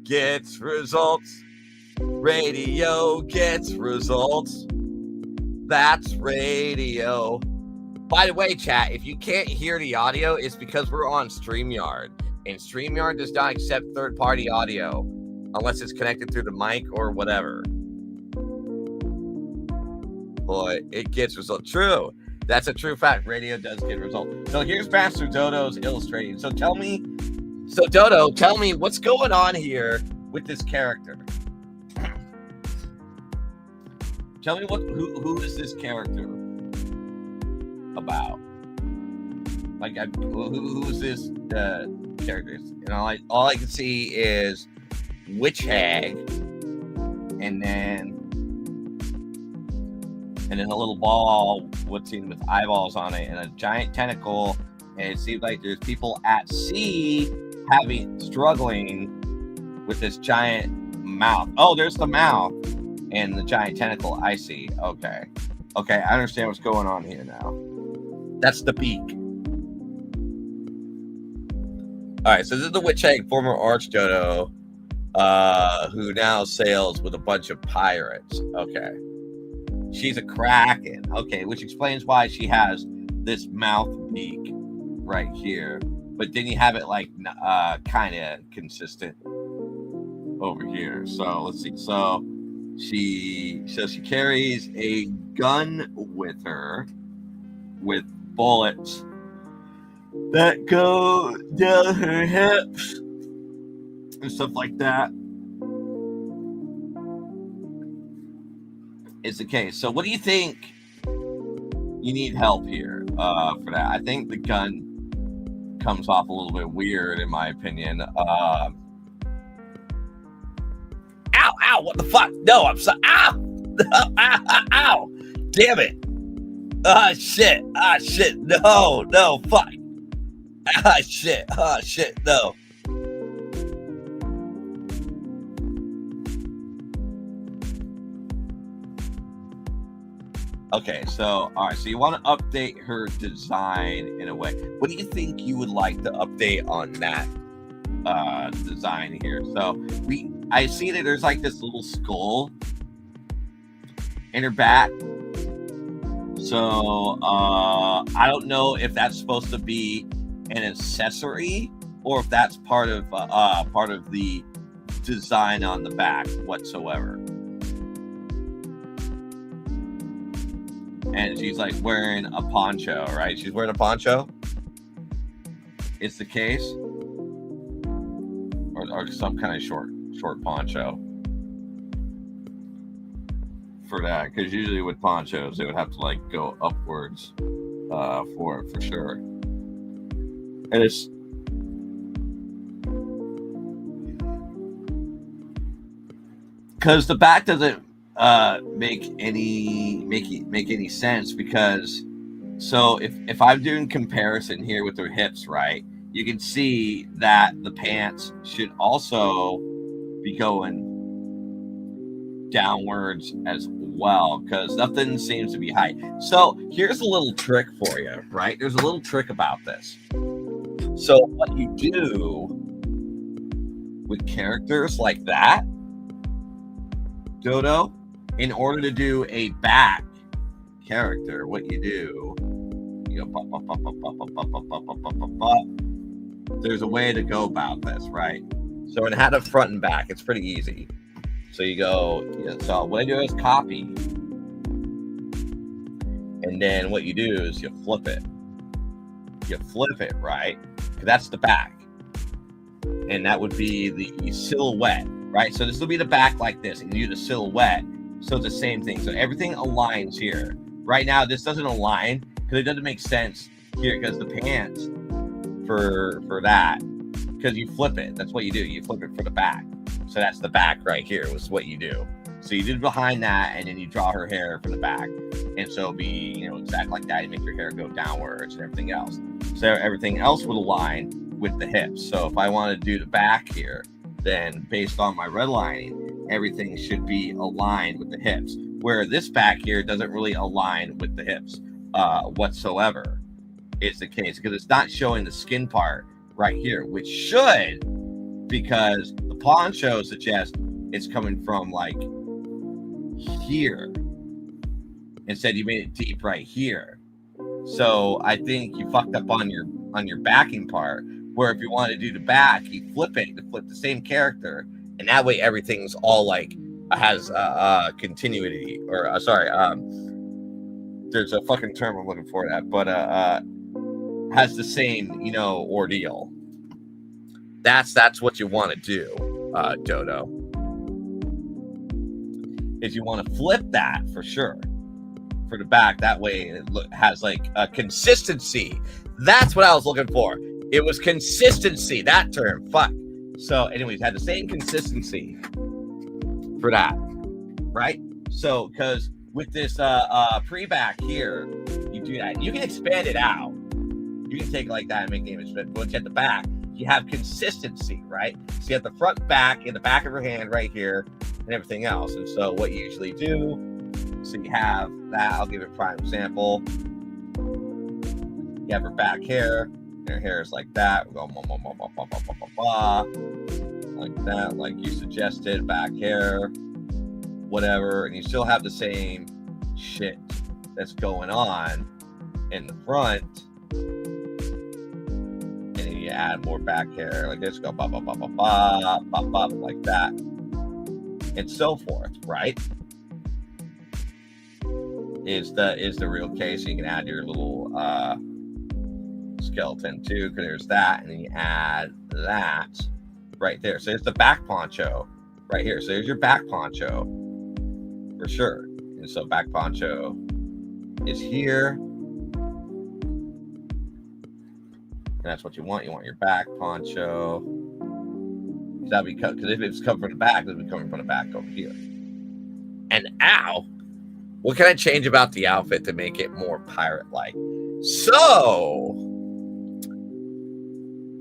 gets results. Radio gets results. That's radio. By the way, chat, if you can't hear the audio, it's because we're on StreamYard. And StreamYard does not accept third-party audio unless it's connected through the mic or whatever. Boy, it gets results. True. That's a true fact. Radio does get results. So here's Master Dodo's illustrating. So Dodo, tell me what's going on here with this character. Tell me who is this character about? Like, who is this character? And all I can see is Witch Hag, and then a little ball, what seems with eyeballs on it, and a giant tentacle. And it seems like there's people at sea struggling with this giant mouth. Oh, there's the mouth and the giant tentacle. I see. Okay, I understand what's going on here now. That's the beak. All right, so this is the Witch Hag, former Archdodo, who now sails with a bunch of pirates. Okay. She's a kraken. Okay, which explains why she has this mouth beak right here. But then you have it like kind of consistent over here. So let's see. So she carries a gun with her with bullets that go down her hips and stuff like that is the case. So what do you think you need help here for that? I think the gun comes off a little bit weird in my opinion. Ow, what the fuck? No, I'm sorry. Ow! Ow! Damn it. Shit. No, fuck. Shit, no. Okay, so, all right, so you want to update her design in a way. What do you think you would like to update on that design here? So, I see that there's like this little skull in her back. So, I don't know if that's supposed to be an accessory or if that's part of the design on the back whatsoever. And she's like wearing a poncho, right? She's wearing a poncho. It's the case, or some kind of short poncho for that. Because usually with ponchos, they would have to like go upwards for it for sure. And it's because the back doesn't make any sense, because so if I'm doing comparison here with their hips, right, you can see that the pants should also be going downwards as well, because nothing seems to be high. So here's a little trick for you, right? There's a little trick about this. So what you do with characters like that, Dodo, in order to do a back character, what you do, you go there's a way to go about this, right? So in how to front and back, it's pretty easy. So you go, so what I do is copy, and then what you do is you flip it. You flip it, right? Because that's the back, and that would be the silhouette, right? So this will be the back like this, and you do the silhouette. So it's the same thing. So everything aligns here. Right now, this doesn't align because it doesn't make sense here, because the pants for that, because you flip it. That's what you do. You flip it for the back. So that's the back right here was what you do. So you did behind that, and then you draw her hair from the back. And so it'll be, exactly like that. You make your hair go downwards and everything else. So everything else would align with the hips. So if I want to do the back here, then based on my redlining, everything should be aligned with the hips, where this back here doesn't really align with the hips whatsoever. It's the case because it's not showing the skin part right here, which should, because the poncho suggests it's coming from like here. Instead, you made it deep right here. So I think you fucked up on your backing part, where if you want to do the back, you flip it to flip the same character. And that way, everything's all like has continuity, or there's a fucking term I'm looking for that, but has the same ordeal. That's what you want to do, Dodo. Is you want to flip that for sure for the back. That way, it has like a consistency. That's what I was looking for. It was consistency. That term. Fuck. So, anyways, had the same consistency for that, right? So, because with this pre-back here, you do that. You can expand it out. You can take it like that and make the image fit. But once you have the back, you have consistency, right? So you have the front, back, and the back of her hand right here, and everything else. And so, what you usually do, so you have that. I'll give it a prime example. You have her back hair. Her hair is like that. We go like that, like you suggested, back hair, whatever, and you still have the same shit that's going on in the front, and then you add more back hair like this, go ba ba ba ba ba ba ba like that, and so forth, right? Is the real case. So you can add your little skeleton too, because there's that, and then you add that right there. So there's the back poncho right here. So there's your back poncho for sure. And so back poncho is here. And that's what you want. You want your back poncho. Because if it's coming from the back, it'll be coming from the back over here. And ow! What can I change about the outfit to make it more pirate-like? So,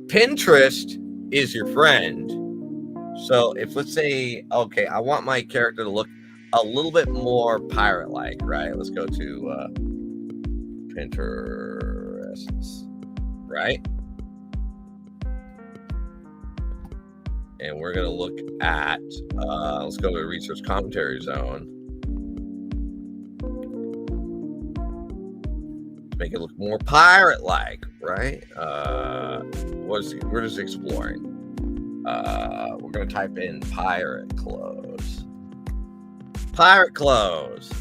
Pinterest is your friend. So, if let's say, okay, I want my character to look a little bit more pirate-like, right? Let's go to Pinterest, right? And we're going to look at, let's go to the research commentary zone. Make it look more pirate-like, right? We're just exploring. We're going to type in pirate clothes. Pirate clothes,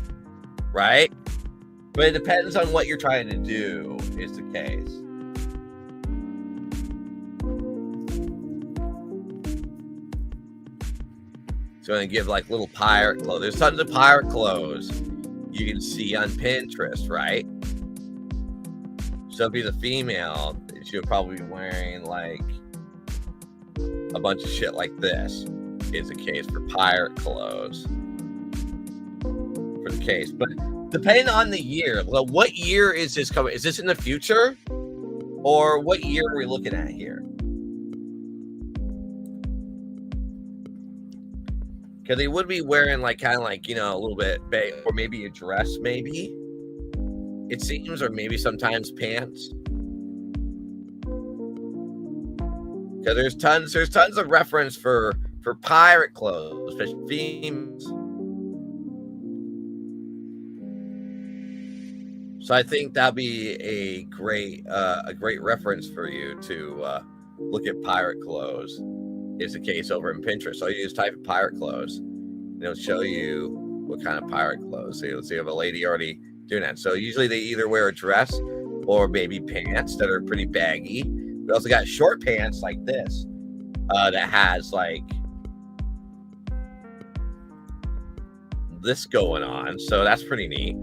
right? But it depends on what you're trying to do, is the case. It's going to give like little pirate clothes. There's tons of pirate clothes you can see on Pinterest, right? So if he's a female, she'll probably be wearing like a bunch of shit like this. Is the case for pirate clothes. For the case. But depending on the year, well, what year is this coming? Is this in the future? Or what year are we looking at here? Because they would be wearing like kind of like, you know, a little bit, or maybe a dress, maybe. It seems, or maybe sometimes pants. Because there's tons of reference for pirate clothes, for themes. So I think that'd be a great reference for you to look at pirate clothes. Is the case over in Pinterest. So you just type in pirate clothes, and it'll show you what kind of pirate clothes. So you'll see if a lady already doing that. So usually they either wear a dress or maybe pants that are pretty baggy. We also got short pants like this that has like this going on. So that's pretty neat.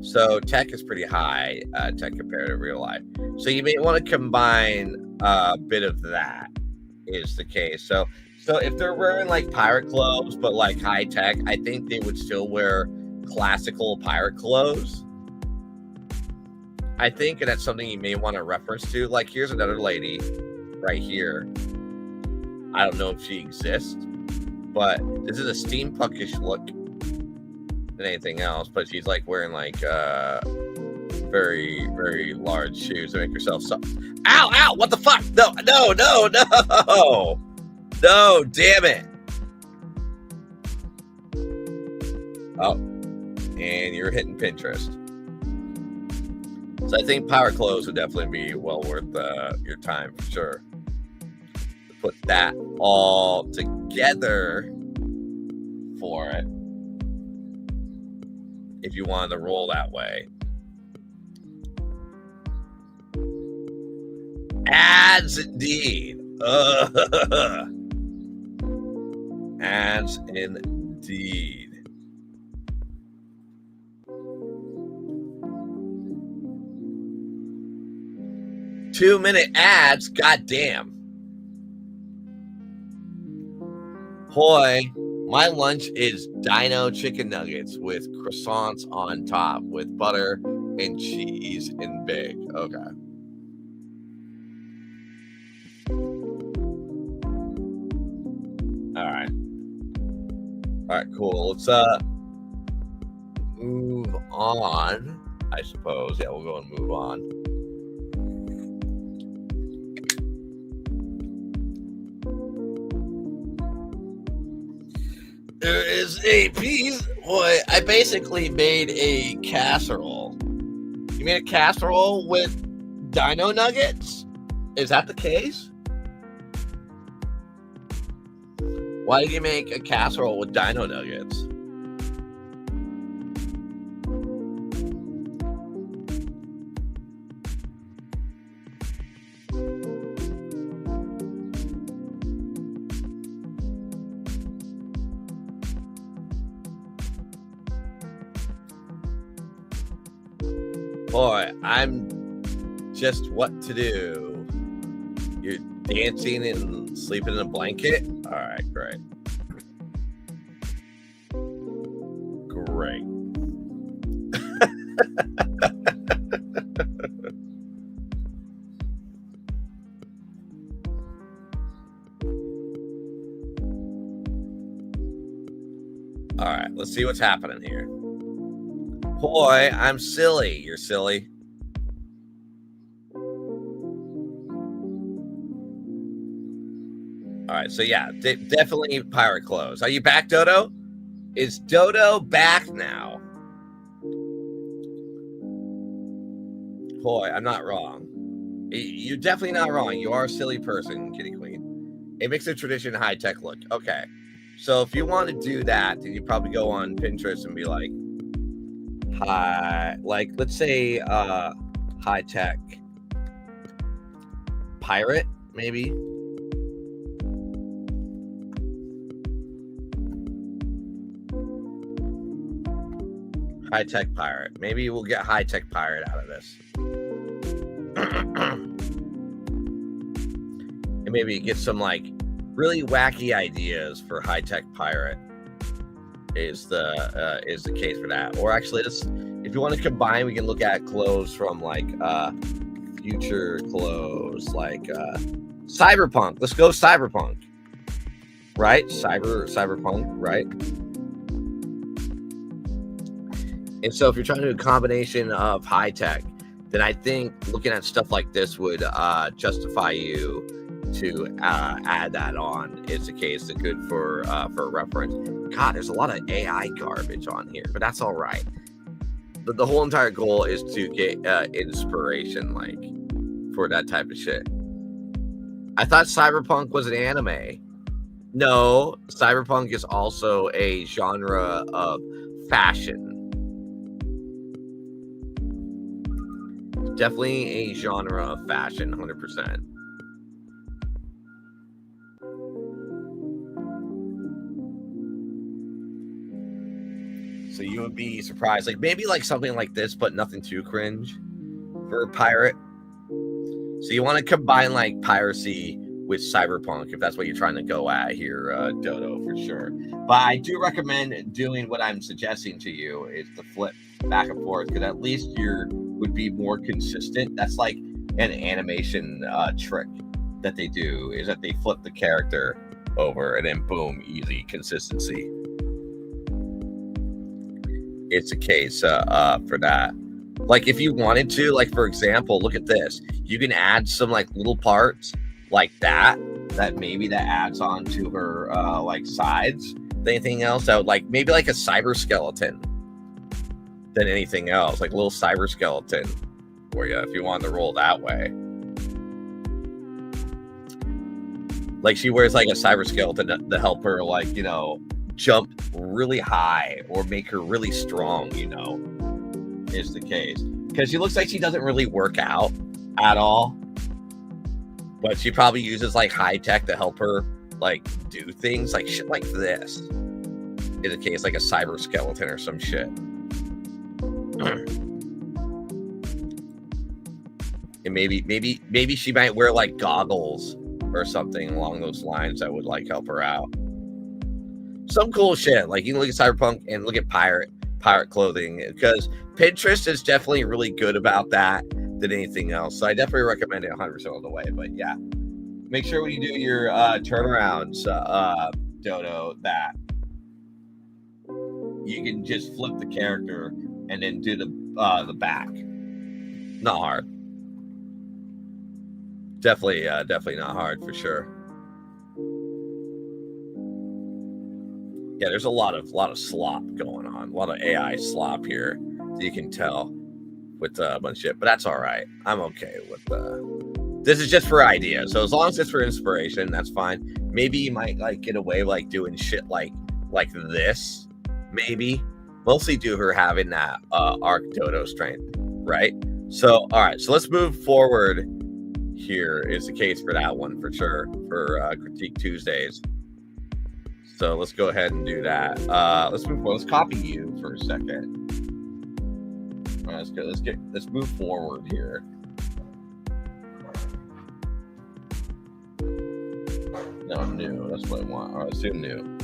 So tech is pretty high, tech compared to real life. So you may want to combine a bit of that. Is the case. So if they're wearing like pirate clothes but like high tech, I think they would still wear classical pirate clothes. I think, and that's something you may want to reference to. Like here's another lady right here. I don't know if she exists, but this is a steampunkish look than anything else. But she's like wearing like very, very large shoes to make herself so. Ow! What the fuck? No! No! Damn it! Oh, and you're hitting Pinterest. So I think pirate clothes would definitely be well worth your time for sure. To put that all together for it, if you wanted to roll that way. Ads indeed. Ads indeed. Two-minute ads, goddamn. Hoy, my lunch is dino chicken nuggets with croissants on top with butter and cheese and big. Okay. All right, cool. Let's move on, I suppose. Yeah, we'll go and move on. There is a piece. Boy, I basically made a casserole. You made a casserole with dino nuggets? Is that the case? Why did you make a casserole with dino nuggets? Boy, I'm just what to do. You're dancing and sleeping in a blanket? All right, great. Great. All right, let's see what's happening here. Boy, I'm silly. You're silly. All right, so yeah, definitely pirate clothes. Are you back, Dodo? Is Dodo back now? Boy, I'm not wrong. You're definitely not wrong. You are a silly person, Kitty Queen. It makes the tradition high-tech look. Okay. So if you want to do that, then you probably go on Pinterest and be like, let's say high-tech pirate, maybe. High-tech pirate. Maybe we'll get high-tech pirate out of this. And maybe get some like really wacky ideas for high-tech pirate is the case for that. Or actually, if you want to combine, we can look at clothes from like future clothes, like cyberpunk. Let's go cyberpunk, right? Cyberpunk, right? And so if you're trying to do a combination of high tech, then I think looking at stuff like this would justify you to add that on. Is the case that good for reference? God, there's a lot of AI garbage on here, but that's all right. But the whole entire goal is to get inspiration, like for that type of shit. I thought cyberpunk was an anime. No, cyberpunk is also a genre of fashion. Definitely a genre of fashion, 100%. So you would be surprised, like maybe like something like this, but nothing too cringe for a pirate. So you want to combine like piracy with cyberpunk if that's what you're trying to go at here, Dodo, for sure. But I do recommend doing what I'm suggesting to you is to flip back and forth, because at least you would be more consistent. That's like an animation trick that they do, is that they flip the character over and then boom, easy consistency. It's a case for that. Like if you wanted to, like for example, look at this. You can add some like little parts like that maybe that adds on to her like sides. Anything else that would like maybe like a cyber skeleton than anything else, like a little cyber skeleton for you if you want to roll that way. Like she wears like a cyber skeleton to help her, like, you know, jump really high or make her really strong, you know, is the case. Because she looks like she doesn't really work out at all, but she probably uses like high tech to help her like do things like shit like this. In the case, like a cyber skeleton or some shit. And maybe she might wear like goggles or something along those lines that would like help her out. Some cool shit. Like you can look at cyberpunk and look at pirate clothing, because Pinterest is definitely really good about that than anything else. So I definitely recommend it 100% of the way. But yeah, make sure when you do your turnarounds, Dodo, that you can just flip the character and then do the back. Not hard. Definitely not hard for sure. Yeah, there's a lot of slop going on, a lot of AI slop here. You can tell with a bunch of shit, but that's all right. I'm okay with this is just for ideas. So as long as it's for inspiration, that's fine. Maybe you might like get away like doing shit like this. Maybe mostly due to her having that arc Dodo strength, right? So all right, so let's move forward. Here is the case for that one for sure for Critique Tuesdays. So let's go ahead and do that. Let's move forward. Let's copy you for a second. All right, let's go. Let's move forward here. No, new. That's what I want. All right, let's do new.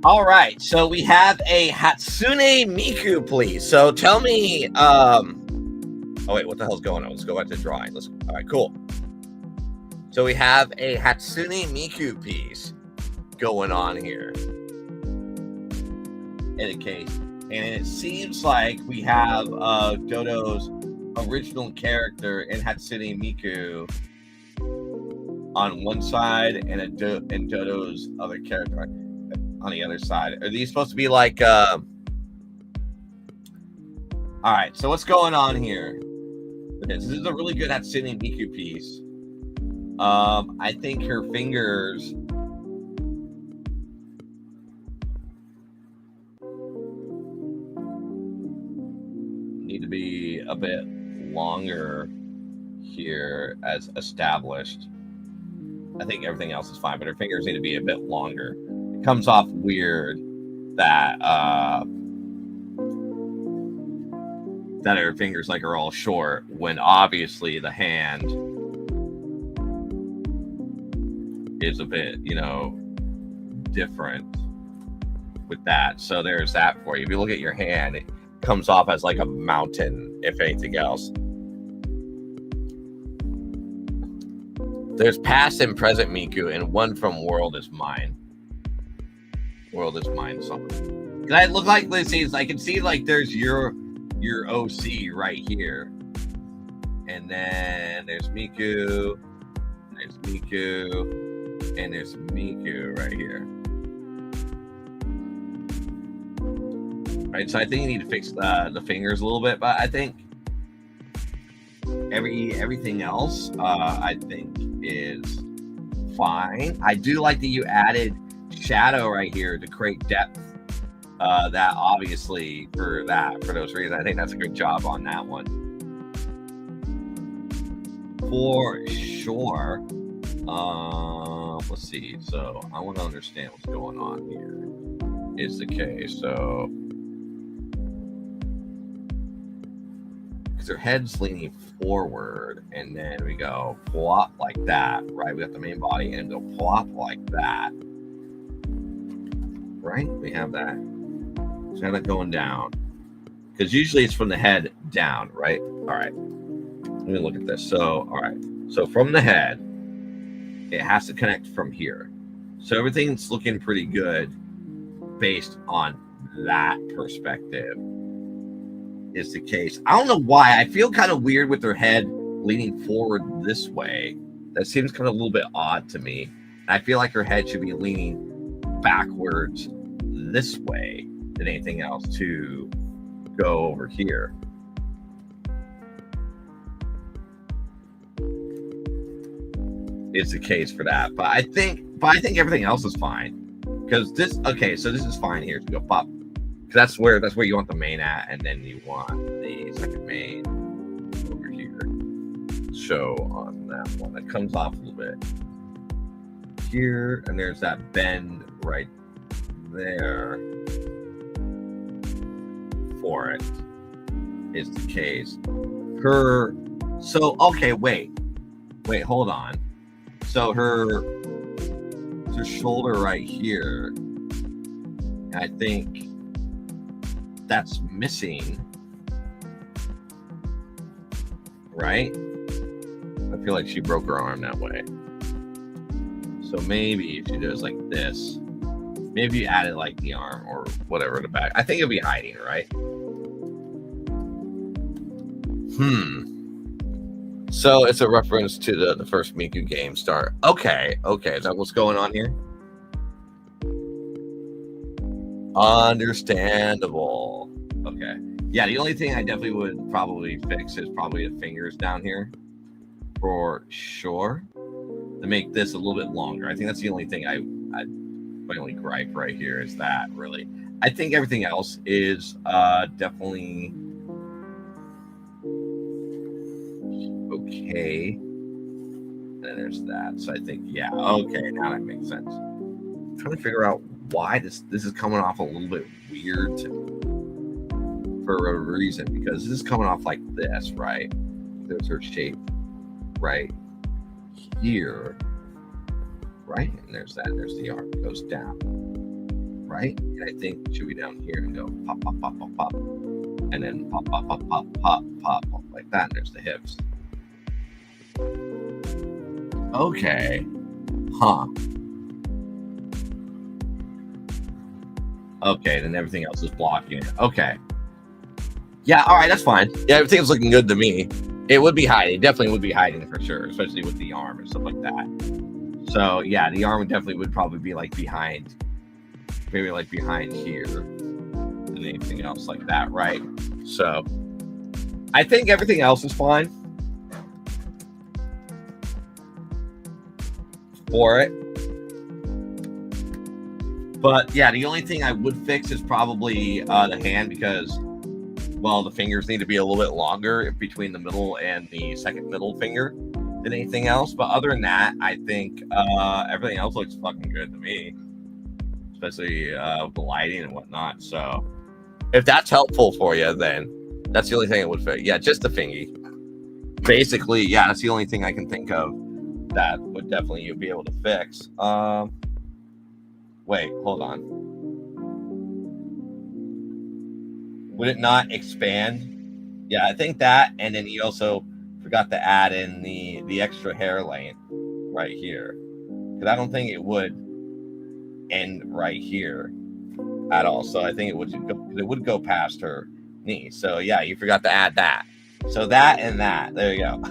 All right, so we have a Hatsune Miku, please. So tell me, oh wait, what the hell's going on? Let's go back to drawing. All right, cool. So we have a Hatsune Miku piece going on here in a case, and it seems like we have Dodo's original character in Hatsune Miku on one side, and Dodo's other character on the other side. Are these supposed to be like all right, so what's going on here? Okay, so this is a really good Hatsune Miku piece. I think her fingers need to be a bit longer here as established. I think everything else is fine, but her fingers need to be a bit longer. It comes off weird that that her fingers like are all short when obviously the hand is a bit, different with that. So there's that for you. If you look at your hand, it comes off as like a mountain, if anything else. There's past and present Miku, and one from World is Mine. World is Mine song. Because I look like this is, I can see like there's your OC right here. And then there's Miku. There's Miku. And there's Miku right here. Right, so I think you need to fix the fingers a little bit, but I think everything else I think is fine. I do like that you added shadow right here to create depth. That obviously for those reasons, I think that's a good job on that one for sure. Let's see. So I want to understand what's going on here. Is the case so? Because her head's leaning forward, and then we go plop like that, right? We got the main body and go plop like that, right? We have that. So have it going down, because usually it's from the head down, right? All right. Let me look at this. So, all right. So from the head, it has to connect from here. So everything's looking pretty good based on that perspective. Is the case. I don't know why. I feel kind of weird with her head leaning forward this way. That seems kind of a little bit odd to me. I feel like her head should be leaning backwards this way than anything else to go over here. Is the case for that. But I think everything else is fine. Because this, okay, so this is fine here to go pop. That's where you want the main at, and then you want the second main over here. Show on that one. That comes off a little bit here, and there's that bend right there for it. Is the case. Okay, wait, hold on. So her shoulder right here, I think that's missing, right? I feel like she broke her arm that way. So maybe if she does like this, maybe you added like the arm or whatever in the back. I think it'll be hiding, right? So it's a reference to the first Miku game start. Okay. Is that what's going on here? Understandable. Okay. Yeah, the only thing I definitely would probably fix is probably the fingers down here for sure, to make this a little bit longer. I think that's the only thing my only gripe right here is that, really. I think everything else is definitely okay. And there's that. So I think, yeah, okay, now that makes sense. I'm trying to figure out why this is coming off a little bit weird for a reason, because this is coming off like this, right? There's her shape right here, right? And there's that, and there's the arm goes down, right? And I think it should be down here and go pop, pop, pop, pop, pop, and then pop, pop, pop, pop, pop, pop, pop, like that, and there's the hips. Okay. Huh. Okay, then everything else is blocking it. Okay. Yeah, all right, that's fine. Yeah, everything's looking good to me. It would be hiding. It definitely would be hiding for sure, especially with the arm and stuff like that. So, yeah, the arm would probably be like behind, maybe like behind here and anything else like that, right? So, I think everything else is fine for it. But yeah, the only thing I would fix is probably the hand, because, well, the fingers need to be a little bit longer between the middle and the second middle finger than anything else. But other than that, I think everything else looks fucking good to me, especially with the lighting and whatnot. So if that's helpful for you, then that's the only thing it would fix. Yeah, just the fingy. Basically, yeah, that's the only thing I can think of that would definitely you'd be able to fix. Wait, hold on. Would it not expand? Yeah, I think that, and then you also forgot to add in the extra hair length right here, because I don't think it would end right here at all. So I think it would go past her knee. So yeah, you forgot to add that. So that and that. There you go.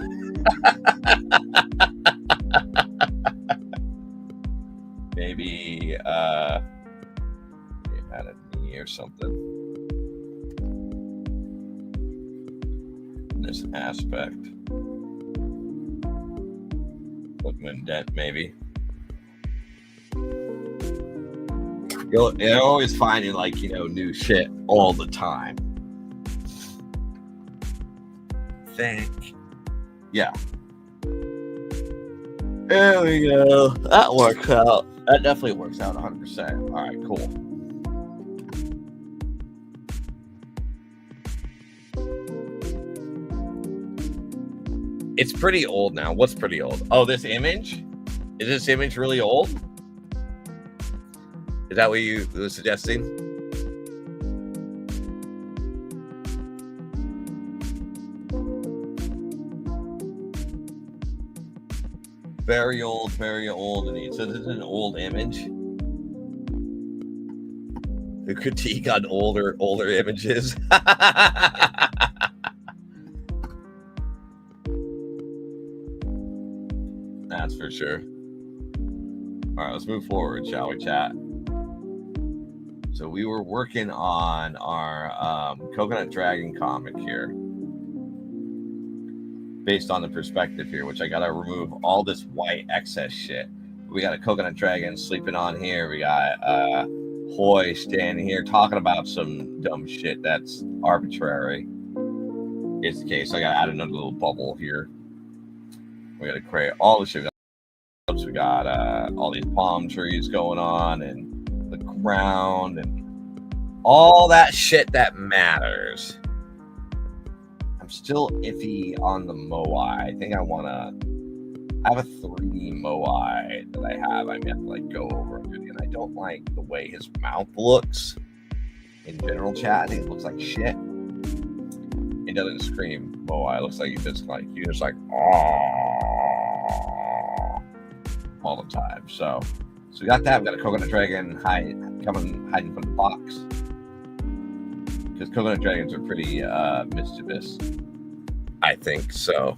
Maybe add a knee or something. This aspect. Put an indent, maybe. You're always finding, like, new shit all the time. Yeah. There we go. That works out. That definitely works out 100%. All right, cool. It's pretty old now. What's pretty old? Oh, this image? Is this image really old? Is that what you were suggesting? Very old, and so this is an old image. The critique on older images. That's for sure. All right, let's move forward, shall we, chat? So we were working on our Coconut Dragon comic here, based on the perspective here, which I gotta remove all this white excess shit. We got a Coconut Dragon sleeping on here. We got Hoy standing here talking about some dumb shit that's arbitrary. It's the case. I gotta add another little bubble here. We gotta create all the shit. We got all these palm trees going on, and the ground, and all that shit that matters. I'm still iffy on the Moai. I think I have a 3D Moai that I have. I may have to like go over it, and I don't like the way his mouth looks in general, chat. I think it looks like shit. It doesn't scream Moai. It looks like you're just like all the time. So we got that. We got a Coconut Dragon hiding from the box, because Coconut Dragons are pretty mischievous, I think. So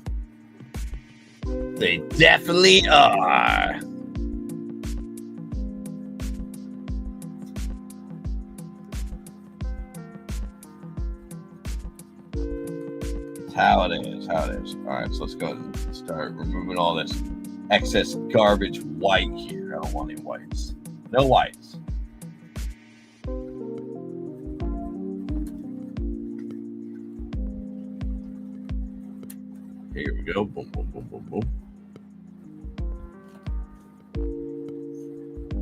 they definitely are. How it is. All right, so let's go and start removing all this excess garbage white here. I don't want any whites. No whites. Here we go. Boom, boom, boom, boom, boom.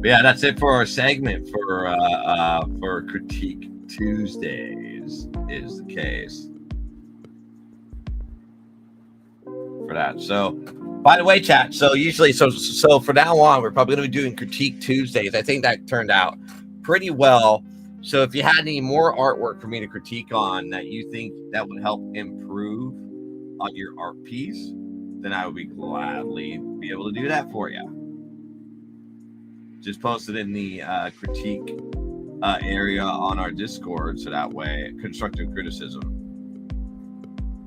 But yeah, that's it for our segment for Critique Tuesdays. Is the case for that. So, by the way, chat. So usually, so for now on, we're probably going to be doing Critique Tuesdays. I think that turned out pretty well. So if you had any more artwork for me to critique on that you think that would help improve on your art piece, then I would be gladly be able to do that for you. Just post it in the critique area on our Discord, so that way constructive criticism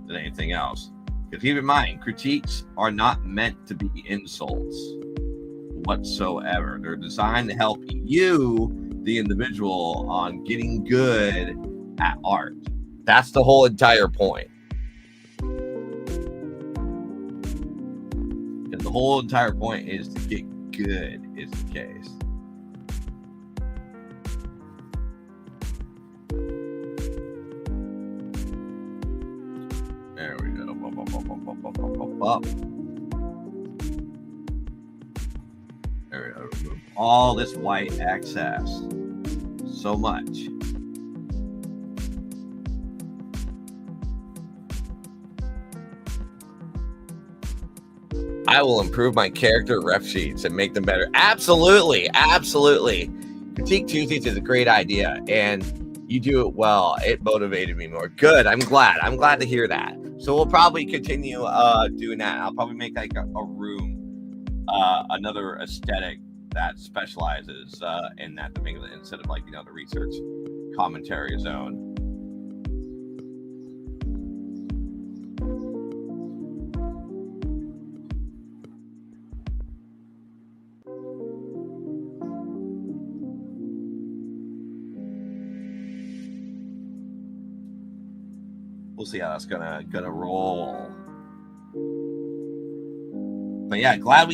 than anything else. Because keep in mind, critiques are not meant to be insults whatsoever. They're designed to help you, the individual, on getting good at art. That's the whole entire point. And the whole entire point is to get good, is the case. There we go. There we go. Remove all this white excess. So much. I will improve my character ref sheets and make them better. Absolutely. Absolutely. Critique Tuesdays is a great idea, and you do it well. It motivated me more. Good. I'm glad. I'm glad to hear that. So we'll probably continue doing that. I'll probably make like a room, another aesthetic that specializes in that, to make it, instead of like, the research commentary zone. We'll see how that's gonna roll. But yeah, glad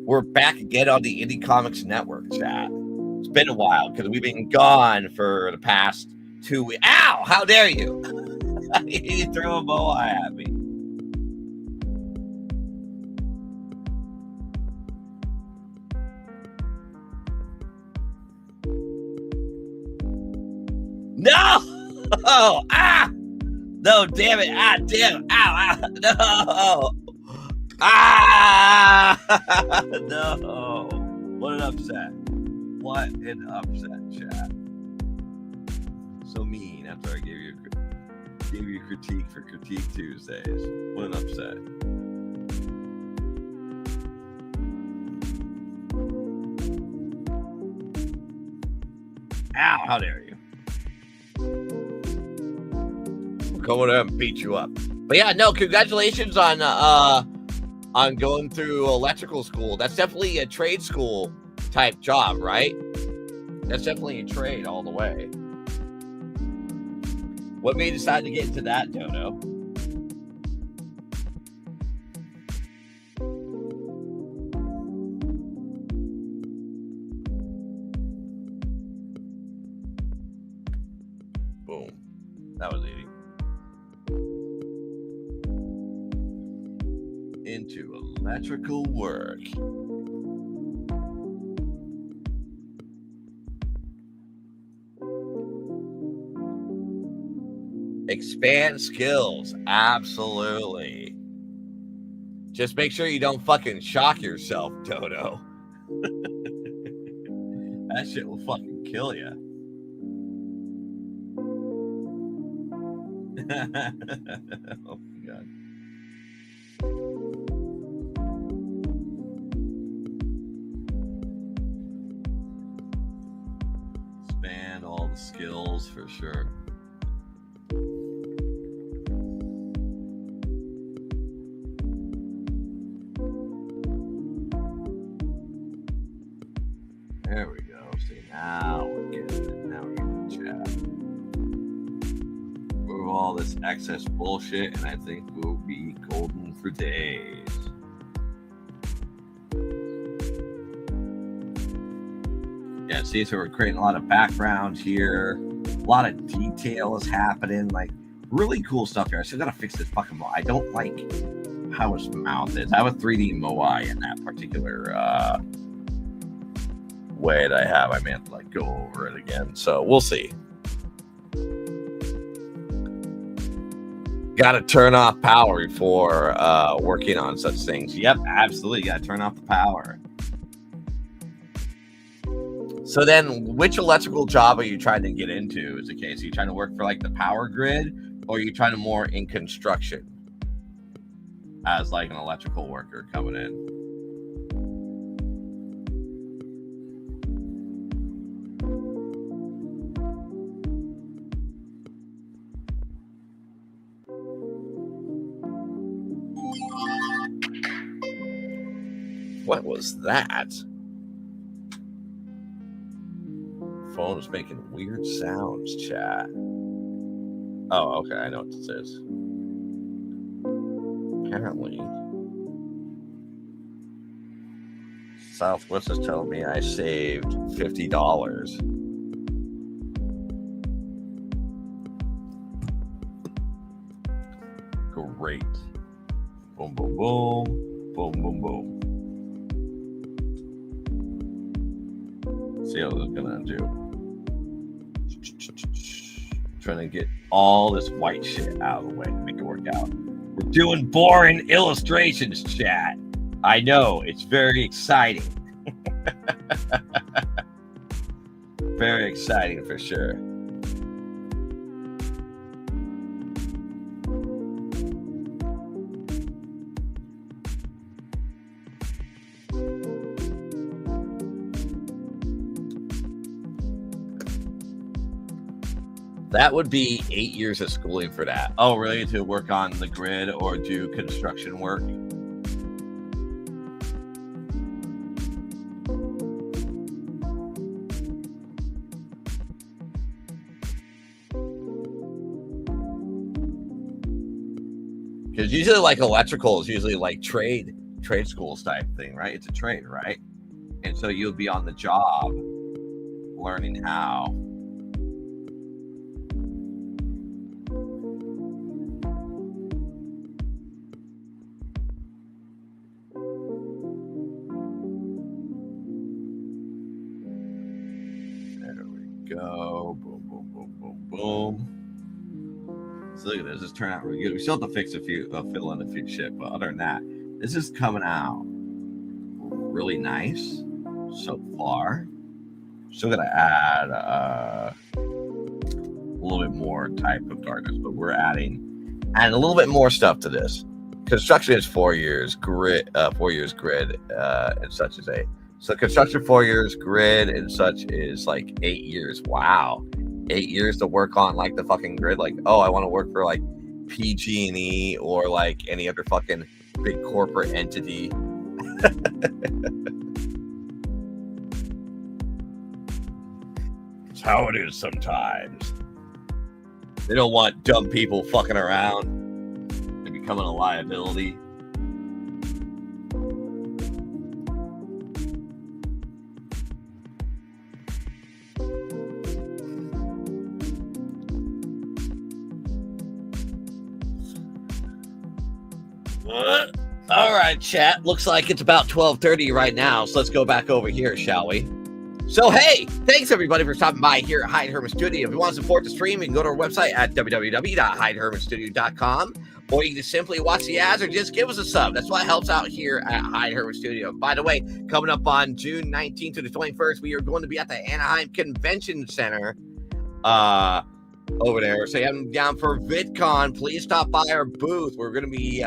we're back again on the Indie Comics Network, chat. It's been a while because we've been gone for the past 2 weeks. Ow! How dare you? You threw a boa at me. No! Oh, ah! No, damn it. Ah, damn. Ow, ow. No. Ah! No. What an upset. What an upset, chat. So mean after I gave you a critique for Critique Tuesdays. What an upset. Ow, how dare you. Come on and beat you up. But yeah, no, congratulations on going through electrical school. That's definitely a trade school type job, right? That's definitely a trade all the way. What made you decide to get into that, Dodo? Boom. That was easy. Into electrical work. Expand skills. Absolutely. Just make sure you don't fucking shock yourself, Dodo. That shit will fucking kill you. Oh my god. Expand all the skills for sure. There we go. See, now we're getting it. Now we're getting the chat. Remove all this excess bullshit, and I think we'll be golden for days. Yeah, see, so we're creating a lot of background here. A lot of detail is happening. Like, really cool stuff here. I still gotta fix this fucking Moai. I don't like how his mouth is. I have a 3D Moai in that particular wait, I may have to like go over it again. So we'll see. Got to turn off power before working on such things. Yep, absolutely. Got to turn off the power. So then, which electrical job are you trying to get into? Is the case? Are you trying to work for like the power grid, or are you trying to more in construction as like an electrical worker coming in? What was that? Phone is making weird sounds, chat. Oh, okay, I know what this is. Apparently, Southwest is telling me I saved $50. Great. Boom, boom, boom. Boom, boom, boom. See how this is gonna do. Trying to get all this white shit out of the way to make it work out. We're doing boring illustrations, chat. I know, it's very exciting. Very exciting for sure. That would be 8 years of schooling for that. Oh, really? To work on the grid or do construction work? Because usually like electrical is usually like trade schools type thing, right? It's a trade, right? And so you'll be on the job learning how. Go. Boom, boom, boom, boom, boom. So look at this. This turned out really good. We still have to fix fill in a few shit, but other than that, this is coming out really nice so far. Still gonna add a little bit more type of darkness, but we're adding a little bit more stuff to this. Construction is 4 years, grid, and such as a. So construction 4 years, grid and such is like 8 years. Wow, 8 years to work on like the fucking grid. Like, oh, I want to work for like PG&E or like any other fucking big corporate entity. It's how it is sometimes. They don't want dumb people fucking around and becoming a liability. All right, chat. Looks like it's about 12:30 right now, so let's go back over here, shall we? So, hey, thanks everybody for stopping by here at Hyde Hermit Studio. If you want to support the stream, you can go to our website at www.hydehermitstudio.com, or you can just simply watch the ads or just give us a sub. That's what helps out here at Hyde Hermit Studio. By the way, coming up on June 19th to the 21st, we are going to be at the Anaheim Convention Center over there. So I'm down for VidCon. Please stop by our booth. We're going to be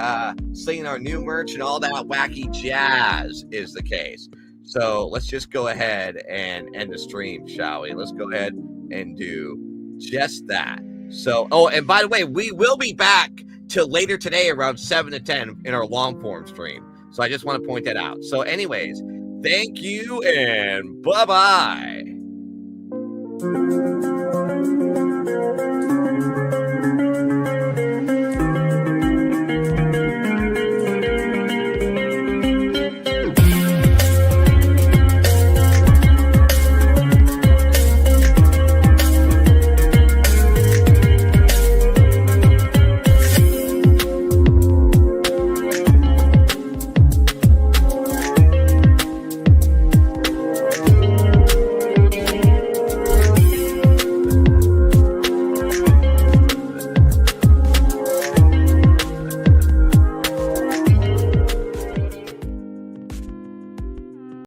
seeing our new merch and all that wacky jazz is the case. So let's just go ahead and end the stream, shall we? Let's go ahead and do just that. So, oh, and by the way, we will be back till later today around 7 to 10 in our long form stream. So I just want to point that out. So anyways, thank you and bye-bye.